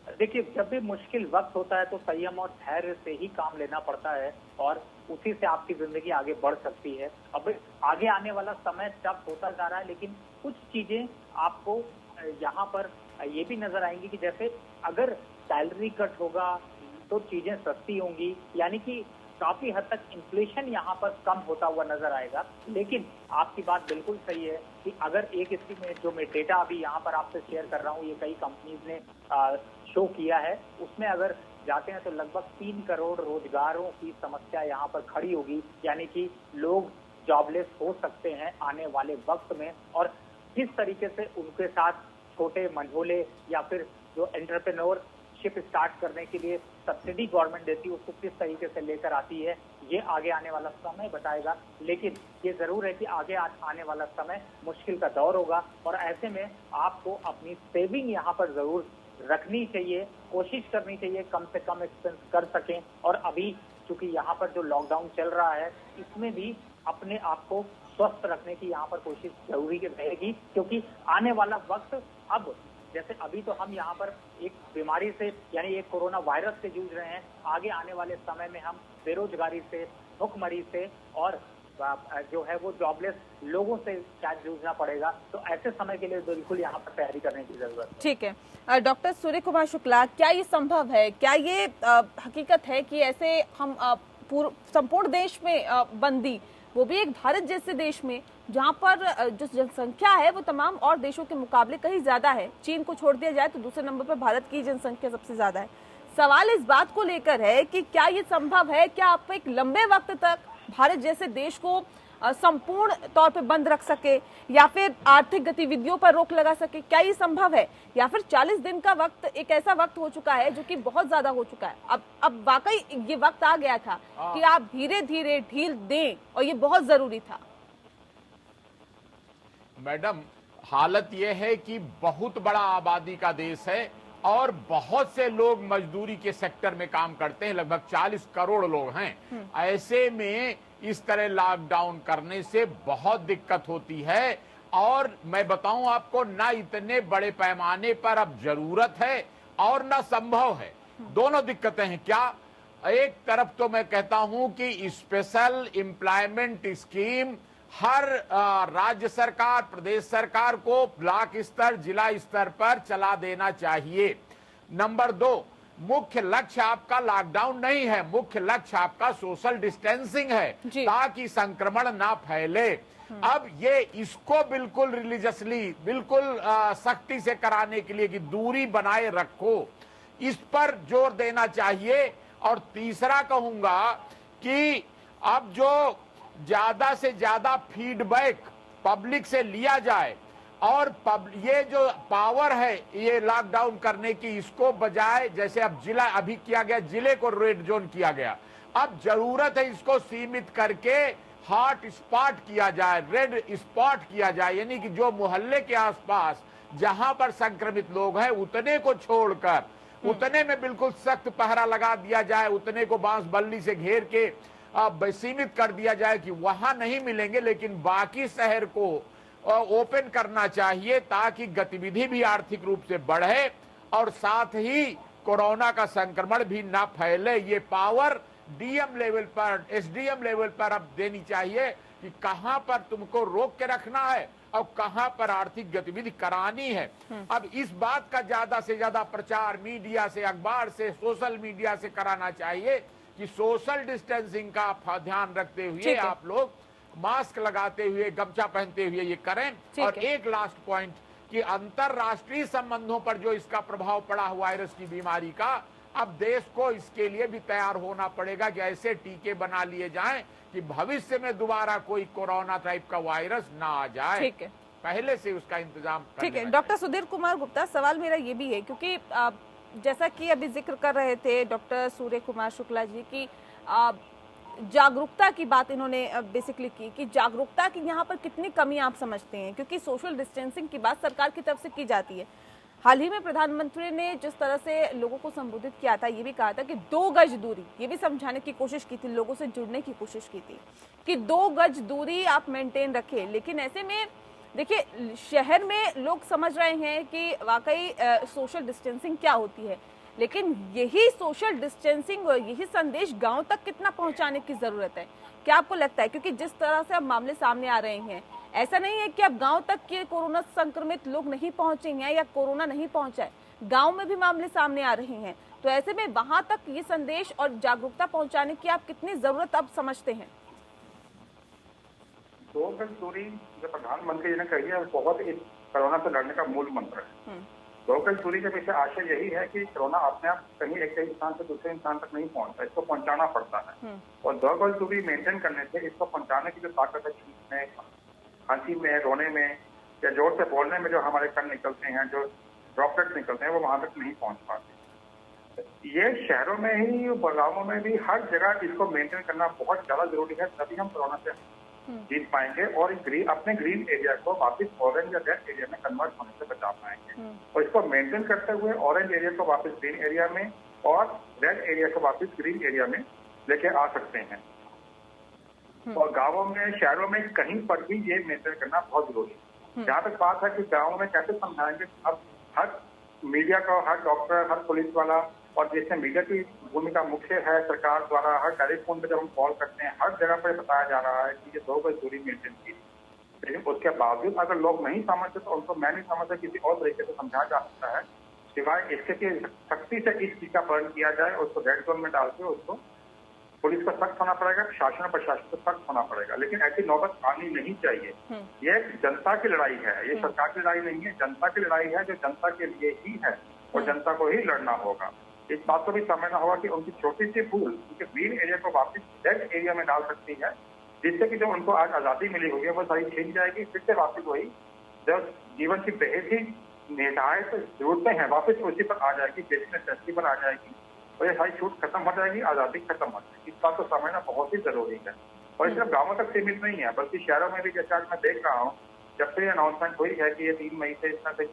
देखिए, जब भी मुश्किल वक्त होता है तो संयम और धैर्य से ही काम लेना पड़ता है और उसी से आपकी जिंदगी आगे बढ़ सकती है। अब आगे आने वाला समय टफ होता जा रहा है, लेकिन कुछ चीजें आपको यहाँ पर ये भी नजर आएंगी कि जैसे अगर सैलरी कट होगा तो चीजें सस्ती होंगी, यानी कि काफी हद तक इन्फ्लेशन यहाँ पर कम होता हुआ नजर आएगा। लेकिन आपकी बात बिल्कुल सही है कि अगर एक इसकी में जो मैं डेटा अभी यहाँ पर आपसे शेयर कर रहा हूँ, ये कई कंपनीज ने शो किया है, उसमें अगर जाते हैं तो लगभग 3 करोड़ रोजगारों की समस्या यहाँ पर खड़ी होगी, यानी कि लोग जॉबलेस हो सकते हैं आने वाले वक्त में। और किस तरीके से उनके साथ छोटे मंझोले या फिर जो एंटरप्रेन्योरशिप स्टार्ट करने के लिए सब्सिडी गवर्नमेंट देती है उसको किस तरीके से लेकर आती है, ये आगे आने वाला समय बताएगा। लेकिन ये जरूर है कि आगे आने वाला समय मुश्किल का दौर होगा और ऐसे में आपको अपनी सेविंग यहाँ पर जरूर रखनी चाहिए, कोशिश करनी चाहिए कम से कम एक्सपेंस कर सकें। और अभी चूंकि यहाँ पर जो लॉकडाउन चल रहा है इसमें भी अपने आप को स्वस्थ रखने की यहाँ पर कोशिश जरूरी रहेगी, क्योंकि आने वाला वक्त अब जैसे अभी तो हम यहाँ पर एक बीमारी से यानी एक कोरोना वायरस से जूझ रहे हैं, आगे आने वाले समय में हम बेरोजगारी से, भुखमरी से और जो है वो जॉबलेस लोगों से शायद जूझना पड़ेगा। तो ऐसे समय के लिए बिल्कुल यहाँ पर तैयारी करने की जरूरत है। ठीक है डॉक्टर सूर्य कुमार शुक्ला, क्या ये संभव है, क्या ये हकीकत है कि ऐसे हम संपूर्ण देश में बंदी, वो भी एक भारत जैसे देश में जहाँ पर जो जनसंख्या है वो तमाम और देशों के मुकाबले कहीं ज्यादा है, चीन को छोड़ दिया जाए तो दूसरे नंबर पर भारत की जनसंख्या सबसे ज्यादा है। सवाल इस बात को लेकर है कि क्या ये संभव है, क्या आप एक लंबे वक्त तक भारत जैसे देश को संपूर्ण तौर पे बंद रख सके या फिर आर्थिक गतिविधियों पर रोक लगा सके, क्या ये संभव है? या फिर 40 दिन का वक्त एक ऐसा वक्त हो चुका है जो कि बहुत ज्यादा हो चुका है। अब वाकई ये वक्त आ गया था कि आप धीरे धीरे ढील दें और ये बहुत जरूरी था। मैडम, हालत यह है कि बहुत बड़ा आबादी का देश है और बहुत से लोग मजदूरी के सेक्टर में काम करते हैं, लगभग 40 करोड़ लोग हैं। ऐसे में इस तरह लॉकडाउन करने से बहुत दिक्कत होती है और मैं बताऊं आपको, ना इतने बड़े पैमाने पर अब जरूरत है और ना संभव है। दोनों दिक्कतें हैं। क्या एक तरफ तो मैं कहता हूं कि स्पेशल एम्प्लॉयमेंट स्कीम हर राज्य सरकार, प्रदेश सरकार को ब्लॉक स्तर, जिला स्तर पर चला देना चाहिए। नंबर 2, मुख्य लक्ष्य आपका लॉकडाउन नहीं है, मुख्य लक्ष्य आपका सोशल डिस्टेंसिंग है ताकि संक्रमण ना फैले। अब ये इसको बिल्कुल रिलीजियसली, बिल्कुल सख्ती से कराने के लिए कि दूरी बनाए रखो, इस पर जोर देना चाहिए। और तीसरा कहूंगा कि अब जो ज्यादा से ज्यादा फीडबैक पब्लिक से लिया जाए और ये जो पावर है ये लॉकडाउन करने की, इसको बजाय जैसे अब जिला अभी किया गया, जिले को रेड जोन किया गया, अब जरूरत है इसको सीमित करके हॉट स्पॉट किया जाए, रेड स्पॉट किया जाए, यानी कि जो मोहल्ले के आसपास जहां पर संक्रमित लोग हैं उतने को छोड़कर उतने में बिल्कुल सख्त पहरा लगा दिया जाए, उतने को बांस बल्ली से घेर के सीमित कर दिया जाए कि वहां नहीं मिलेंगे, लेकिन बाकी शहर को ओपन करना चाहिए ताकि गतिविधि भी आर्थिक रूप से बढ़े और साथ ही कोरोना का संक्रमण भी ना फैले। ये पावर डीएम लेवल पर, एसडीएम लेवल पर अब देनी चाहिए कि कहां पर तुमको रोक के रखना है और कहां पर आर्थिक गतिविधि करानी है। अब इस बात का ज्यादा से ज्यादा प्रचार मीडिया से, अखबार से, सोशल मीडिया से कराना चाहिए कि सोशल डिस्टेंसिंग का ध्यान रखते हुए आप लोग मास्क लगाते हुए, गमछा पहनते हुए ये करें। और एक लास्ट पॉइंट कि अंतरराष्ट्रीय संबंधों पर जो इसका प्रभाव पड़ा वायरस की बीमारी का, अब देश को इसके लिए भी तैयार होना पड़ेगा कि ऐसे टीके बना लिए जाएं कि भविष्य में दोबारा कोई कोरोना टाइप का वायरस ना आ जाए। ठीक है, पहले से उसका इंतजाम। ठीक है डॉक्टर सुधीर कुमार गुप्ता, सवाल मेरा ये भी है क्योंकि जैसा कि अभी जिक्र कर रहे थे डॉक्टर सूर्य कुमार शुक्ला जी की जागरूकता की बात इन्होंने बेसिकली की कि जागरूकता की यहाँ पर कितनी कमी आप समझते हैं, क्योंकि सोशल डिस्टेंसिंग की बात सरकार की तरफ से की जाती है। हाल ही में प्रधानमंत्री ने जिस तरह से लोगों को संबोधित किया था, ये भी कहा था कि 2 गज दूरी, ये भी समझाने की कोशिश की थी, लोगों से जुड़ने की कोशिश की थी कि 2 गज दूरी आप मेंटेन रखें। लेकिन ऐसे में देखिए शहर में लोग समझ रहे हैं कि वाकई सोशल डिस्टेंसिंग क्या होती है, लेकिन यही सोशल डिस्टेंसिंग और यही संदेश गांव तक कितना पहुंचाने की जरूरत है, क्या आपको लगता है? क्योंकि जिस तरह से अब मामले सामने आ रहे हैं, ऐसा नहीं है कि अब गांव तक के कोरोना संक्रमित लोग नहीं पहुंचे हैं या कोरोना नहीं पहुंचा है, गांव में भी मामले सामने आ रहे हैं। तो ऐसे में वहां तक ये संदेश और जागरूकता पहुंचाने की आप कितनी जरूरत अब समझते हैं? 2 गज दूरी जो प्रधानमंत्री जी ने कही है वो बहुत इस कोरोना से लड़ने का मूल मंत्र है। 2 गज दूरी के पीछे आशय यही है कि कोरोना अपने आप कहीं एक इंसान से दूसरे इंसान तक नहीं पहुंचता, इसको पहुंचाना पड़ता है। और 2 गज दूरी मेंटेन करने से इसको पहुंचाने की जो ताकत है, छींकने, खांसी में, रोने में या जोर से बोलने में जो हमारे कण निकलते हैं, जो ड्रॉपलेट्स निकलते हैं, वो वहां तक नहीं पहुंच पाते। ये शहरों में ही, गाँवों में भी, हर जगह इसको मेंटेन करना बहुत ज्यादा जरूरी है, तभी हम कोरोना से जीत पाएंगे और अपने ग्रीन एरिया को वापस ऑरेंज या रेड एरिया में कन्वर्ट होने से बचा पाएंगे। और इसको मेंटेन करते हुए ऑरेंज एरिया को वापस ग्रीन एरिया में और रेड एरिया को वापस ग्रीन एरिया में लेके आ सकते हैं। और गांवों में, शहरों में कहीं पर भी ये मेंटेन करना बहुत जरूरी है। जहाँ तक बात है कि गाँव में कैसे समझाएंगे, अब हर मीडिया का, हर डॉक्टर, हर पुलिस वाला, और जैसे मीडिया की भूमिका मुख्य है सरकार द्वारा, हर टेलीफोन पे जब हम कॉल करते हैं, हर जगह पर बताया जा रहा है कि ये 2 गज दूरी मेंटेन की। लेकिन उसके बावजूद अगर लोग नहीं समझते तो उनको, मैं नहीं समझता किसी और तरीके से समझाया जा सकता है सिवाय इसके कि सख्ती से इस चीज का पालन किया जाए, उसको रेड जोन में डाल के उसको पुलिस को सख्त होना पड़ेगा, शासन प्रशासन को सख्त होना पड़ेगा। लेकिन ऐसी नौबत आनी नहीं चाहिए। ये जनता की लड़ाई है, ये सरकार की लड़ाई नहीं है, जनता की लड़ाई है जो जनता के लिए ही है और जनता को ही लड़ना होगा। इस बात को भी समझना होगा कि उनकी छोटी सी भूल उनके ग्रीन एरिया को वापस रेड एरिया में डाल सकती है, जिससे कि जो उनको आज आजादी मिली हुई है वो सारी छीन जाएगी। फिर से वापस वही जो जीवन की बेहद निहितायत जरूरतें हैं वापस उसी पर आ जाएगी, नेसेसिटी पर आ जाएगी और ये सारी छूट खत्म हो जाएगी, आजादी खत्म हो जाएगी। इस बात को समझना बहुत ही जरूरी है। और सिर्फ गाँवों तक सीमित नहीं है, बल्कि शहरों में भी, जैसे आज मैं देख रहा हूँ, जब से अनाउंसमेंट हुई है कि ये 3 मई से इसमें से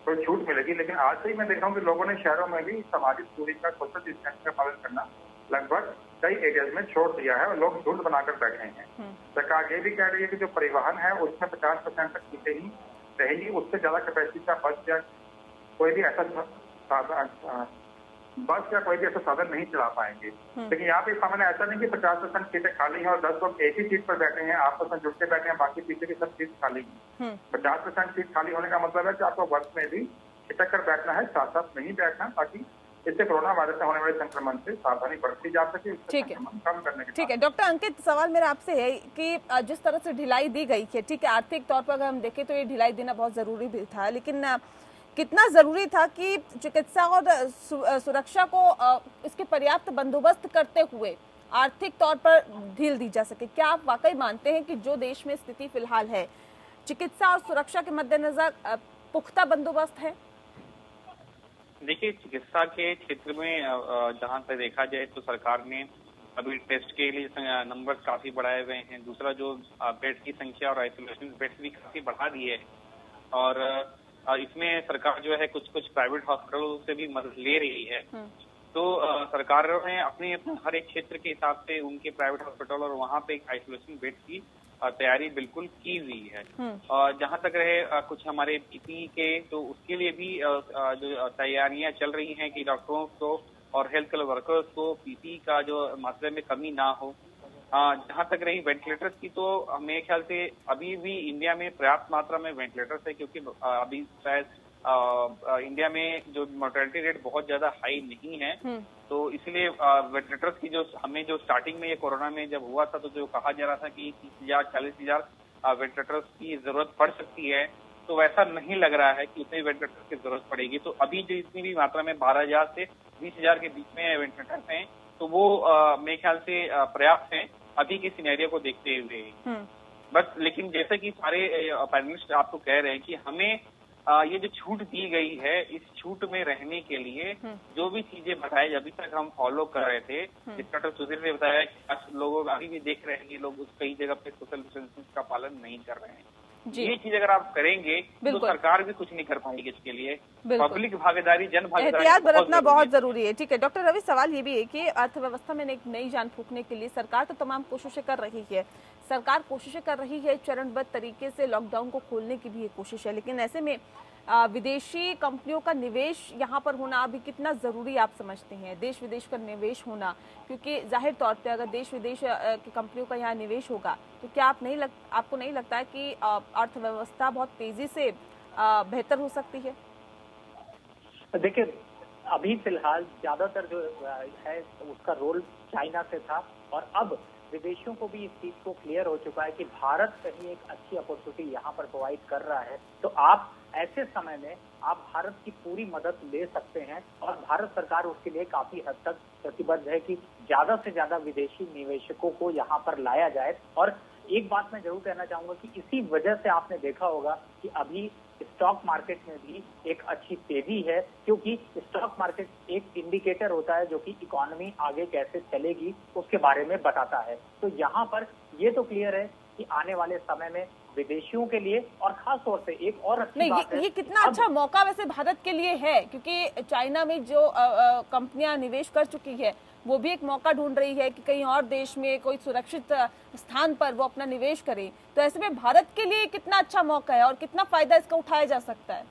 कोई छूट मिलेगी, लेकिन आज से ही मैं देख रहा हूँ कि लोगों ने शहरों में भी सामाजिक दूरी का, सोशल डिस्टेंस का पालन करना लगभग कई एरियाज में छोड़ दिया है और लोग झुंड बनाकर बैठे हैं। सरकार ये भी कह रही है कि जो परिवहन है उसमें 50% तक सीटें ही रहेंगी, उससे ज्यादा कैपेसिटी का बस या कोई भी ऐसा साधन नहीं चला पाएंगे। लेकिन यहाँ पे सामने ऐसा नहीं कि 50% सीटें खाली हैं और 10 लोग एक ही सीट पर बैठे हैं, आपस में जुड़ के बैठे हैं, बाकी पीछे की सब सीट खाली हैं। 50% सीट खाली होने का मतलब है कि आपको वर्ष में भी छिटक कर बैठना है, साथ साथ नहीं बैठना, ताकि इससे कोरोना वायरस से होने वाले संक्रमण से सावधानी बरती जा सके, ठीक है, कम करने के। ठीक है डॉक्टर अंकित, सवाल मेरा आपसे है कि जिस तरह से ढिलाई दी गई है, ठीक है, आर्थिक तौर पर अगर हम देखें तो ये ढिलाई देना बहुत जरूरी भी था, लेकिन कितना जरूरी था कि चिकित्सा और सुरक्षा को इसके पर्याप्त बंदोबस्त करते हुए आर्थिक तौर पर ढील दी जा सके? क्या आप वाकई मानते हैं कि जो देश में स्थिति फिलहाल है, चिकित्सा और सुरक्षा के मद्देनजर पुख्ता बंदोबस्त है? देखिए, चिकित्सा के क्षेत्र में जहां तक देखा जाए तो सरकार ने अभी टेस्ट के लिए नंबर काफी बढ़ाए हुए हैं। दूसरा, जो बेड की संख्या और आइसोलेशन बेड्स भी काफी बढ़ा दी है। और इसमें सरकार जो है कुछ कुछ प्राइवेट हॉस्पिटलों से भी मदद ले रही है। तो सरकार ने अपने हर एक क्षेत्र के हिसाब से उनके प्राइवेट हॉस्पिटल और वहाँ पे एक आइसोलेशन बेड की तैयारी बिल्कुल की हुई है। जहां तक रहे कुछ हमारे पीपीई के, तो उसके लिए भी जो तैयारियां चल रही हैं कि डॉक्टरों को और हेल्थ केयर वर्कर्स को पीपीई का जो मात्रा में कमी ना हो। जहां तक रही वेंटिलेटर्स की, तो मेरे ख्याल से अभी भी इंडिया में पर्याप्त मात्रा में वेंटिलेटर्स है, क्योंकि अभी शायद इंडिया में जो मोर्टेलिटी रेट बहुत ज्यादा हाई नहीं है, तो इसलिए वेंटिलेटर्स की जो हमें जो स्टार्टिंग में ये कोरोना में जब हुआ था, तो जो कहा जा रहा था कि 30,000 40,000 वेंटिलेटर्स की जरूरत पड़ सकती है, तो वैसा नहीं लग रहा है कि उतने वेंटिलेटर्स की जरूरत पड़ेगी। तो अभी जो इतनी भी मात्रा में 12,000 से 20,000 के बीच में वेंटिलेटर्स हैं, तो वो मेरे ख्याल से पर्याप्त हैं अभी के सिनेरियो को देखते हुए। बस लेकिन जैसे कि सारे पैनलिस्ट आपको कह रहे हैं कि हमें ये जो छूट दी गई है, इस छूट में रहने के लिए जो भी चीजें बताई अभी तक हम फॉलो कर रहे थे, जिस डॉक्टर सुधीर ने बताया कि लोग अभी भी देख रहे हैं कि लोग कई जगह पे सोशल डिस्टेंसिंग का पालन नहीं कर रहे हैं। ये चीज अगर आप करेंगे तो सरकार भी कुछ नहीं कर पाएगी इसके लिए। पब्लिक भागीदारी, जन भागीदारी एहतियात बरतना बहुत जरूरी है। ठीक है डॉक्टर रवि, सवाल ये भी है कि अर्थव्यवस्था में एक नई जान फूंकने के लिए सरकार तो तमाम कोशिशें कर रही है, चरणबद्ध तरीके से लॉकडाउन को खोलने की भी एक कोशिश है, लेकिन ऐसे में विदेशी कंपनियों का निवेश यहाँ पर होना अभी कितना जरूरी आप समझते हैं, देश विदेश का निवेश होना? क्योंकि जाहिर तौर पे अगर देश विदेश की कंपनियों का यहाँ निवेश होगा तो क्या आपको नहीं लगता है कि अर्थव्यवस्था बहुत तेजी से बेहतर हो सकती है? देखिए, अभी फिलहाल ज्यादातर जो है उसका रोल चाइना से था, और अब विदेशियों को भी इस चीज को क्लियर हो चुका है कि भारत कहीं एक अच्छी अपॉर्चुनिटी यहाँ पर प्रोवाइड कर रहा है, तो आप ऐसे समय में आप भारत की पूरी मदद ले सकते हैं, और भारत सरकार उसके लिए काफी हद तक प्रतिबद्ध है कि ज्यादा से ज्यादा विदेशी निवेशकों को यहाँ पर लाया जाए। और एक बात मैं जरूर कहना चाहूंगा कि इसी वजह से आपने देखा होगा कि अभी स्टॉक मार्केट में भी एक अच्छी तेजी है, क्योंकि स्टॉक मार्केट एक इंडिकेटर होता है जो कि इकोनॉमी आगे कैसे चलेगी उसके बारे में बताता है। तो यहाँ पर ये तो क्लियर है कि आने वाले समय में विदेशियों के लिए, और खास तौर से एक और अच्छी बात है, ये कितना अच्छा मौका वैसे भारत के लिए है, क्योंकि चाइना में जो कंपनियां निवेश कर चुकी है वो भी एक मौका ढूंढ रही है कि कहीं और देश में कोई सुरक्षित स्थान पर वो अपना निवेश करे। तो ऐसे में भारत के लिए कितना अच्छा मौका है और कितना फायदा इसका उठाया जा सकता है?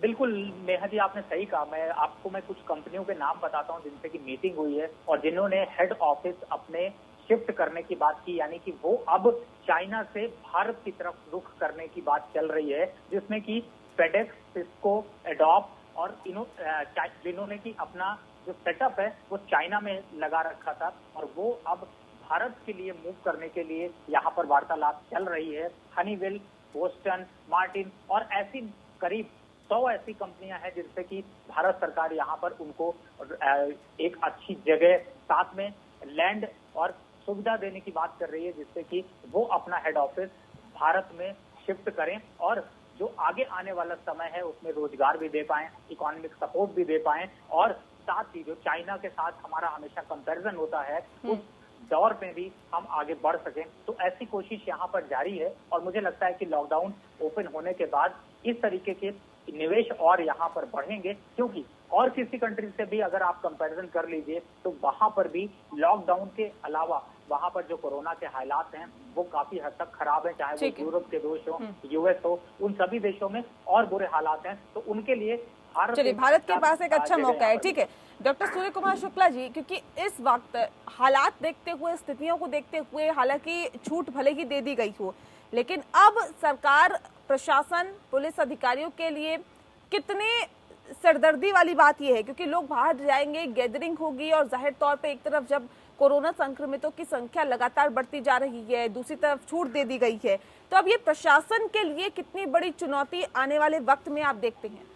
बिल्कुल नेहा जी, आपने सही कहा। मैं कुछ कंपनियों के नाम बताता हूं जिनसे की मीटिंग हुई है और जिन्होंने हेड ऑफिस अपने शिफ्ट करने की बात की, यानी कि वो अब चाइना से भारत की तरफ रुख करने की बात चल रही है, जिसमें कि फेडेक्स, सिस्को, एडोब और जिन्होंने की अपना जो सेटअप है वो चाइना में लगा रखा था, और वो अब भारत के लिए मूव करने के लिए यहाँ पर वार्तालाप चल रही है। हनीवेल, बोस्टन मार्टिन और ऐसी करीब 100 ऐसी कंपनियां हैं जिनसे कि भारत सरकार यहाँ पर उनको एक अच्छी जगह, साथ में लैंड और सुविधा देने की बात कर रही है, जिससे कि वो अपना हेड ऑफिस भारत में शिफ्ट करें और जो आगे आने वाला समय है उसमें रोजगार भी दे पाएं, इकोनॉमिक सपोर्ट भी दे पाएं, और साथ ही जो चाइना के साथ हमारा हमेशा कंपैरिजन होता है उस दौर में भी हम आगे बढ़ सकें। तो ऐसी कोशिश यहाँ पर जारी है, और मुझे लगता है कि लॉकडाउन ओपन होने के बाद इस तरीके के निवेश और यहाँ पर बढ़ेंगे, क्योंकि और किसी कंट्री से भी अगर आप कंपैरिजन कर लीजिए तो वहां पर भी लॉकडाउन के अलावा वहां पर जो कोरोना के हालात हैं वो काफी हद तक खराब है, चाहे वो यूरोप के देश हो, यूएस हो, उन सभी देशों में और बुरे हालात हैं। तो उनके लिए भारत के पास एक अच्छा मौका है। ठीक है डॉक्टर सूर्य कुमार शुक्ला जी, क्योंकि इस वक्त हालात देखते हुए, स्थितियों को देखते हुए, हालांकि छूट भले ही दे दी गई हो, लेकिन अब सरकार, प्रशासन, पुलिस अधिकारियों के लिए कितने सरदर्दी वाली बात यह है, क्योंकि लोग बाहर जाएंगे, गैदरिंग होगी, और जाहिर तौर पे एक तरफ जब कोरोना संक्रमितों की संख्या लगातार बढ़ती जा रही है, दूसरी तरफ छूट दे दी गई है, तो अब ये प्रशासन के लिए कितनी बड़ी चुनौती आने वाले वक्त में आप देखते हैं?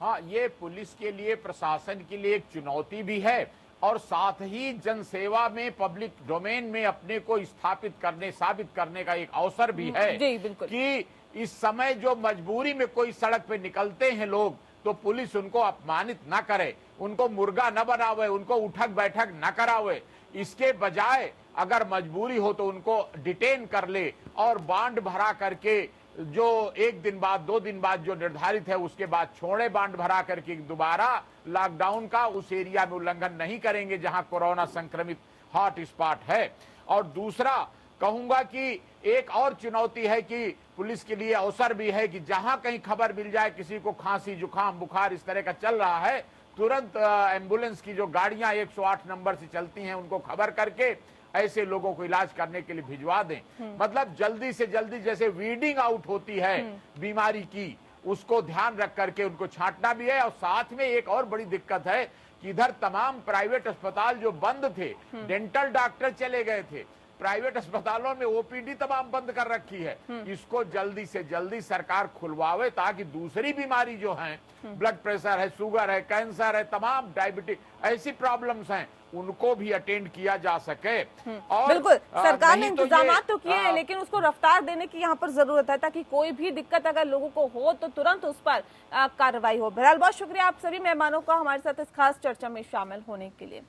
हाँ, ये पुलिस के लिए, प्रशासन के लिए एक चुनौती भी है, और साथ ही जनसेवा में, पब्लिक डोमेन में अपने को स्थापित करने, साबित करने का एक अवसर भी है। जी बिल्कुल। कि इस समय जो मजबूरी में कोई सड़क पे निकलते हैं लोग, तो पुलिस उनको अपमानित ना करे, उनको मुर्गा न बनावे, उनको उठक बैठक न करावे। इसके बजाय अगर मजबूरी हो तो उनको डिटेन कर ले और बांड भरा करके जो 1 दिन बाद 2 दिन बाद जो निर्धारित है उसके बाद छोड़े बांड भरा करके दोबारा लॉकडाउन का उस एरिया में उल्लंघन नहीं करेंगे जहां कोरोना संक्रमित हॉट स्पॉट है। और दूसरा कहूंगा कि एक और चुनौती है कि पुलिस के लिए अवसर भी है कि जहां कहीं खबर मिल जाए किसी को खांसी जुकाम बुखार इस तरह का चल रहा है, तुरंत एम्बुलेंस की जो गाड़ियां 108 नंबर से चलती हैं उनको खबर करके ऐसे लोगों को इलाज करने के लिए भिजवा दें। मतलब जल्दी से जल्दी जैसे वीडिंग आउट होती है बीमारी की, उसको ध्यान रख करके उनको छांटना भी है। और साथ में एक और बड़ी दिक्कत है कि इधर तमाम प्राइवेट अस्पताल जो बंद थे, डेंटल डॉक्टर चले गए थे, प्राइवेट अस्पतालों में ओपीडी तमाम बंद कर रखी है। इसको जल्दी से जल्दी सरकार खुलवावे ताकि दूसरी बीमारी जो है, ब्लड प्रेशर है, शुगर है, कैंसर है, तमाम डायबिटिक ऐसी प्रॉब्लम्स हैं, उनको भी अटेंड किया जा सके। और बिल्कुल सरकार ने इंतजाम तो किए हैं, हाँ। लेकिन उसको रफ्तार देने की यहाँ पर जरूरत है ताकि कोई भी दिक्कत अगर लोगों को हो तो तुरंत उस पर कार्रवाई हो। बहरहाल बहुत शुक्रिया आप सभी मेहमानों का हमारे साथ इस खास चर्चा में शामिल होने के लिए।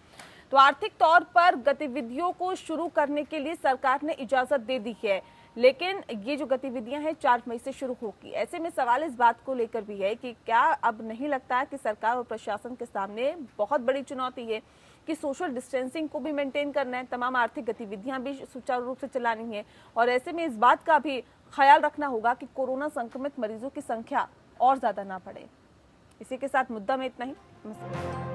तो आर्थिक तौर पर गतिविधियों को शुरू करने के लिए सरकार ने इजाजत दे दी है, लेकिन ये जो गतिविधियां हैं 4 मई से शुरू होगी। ऐसे में सवाल इस बात को लेकर भी है कि क्या अब नहीं लगता है कि सरकार और प्रशासन के सामने बहुत बड़ी चुनौती है कि सोशल डिस्टेंसिंग को भी मेंटेन करना है, तमाम आर्थिक गतिविधियां भी सुचारू रूप से चलानी है, और ऐसे में इस बात का भी ख्याल रखना होगा कि कोरोना संक्रमित मरीजों की संख्या और ज्यादा ना बढ़े। इसी के साथ मुद्दा में इतना ही। नमस्कार।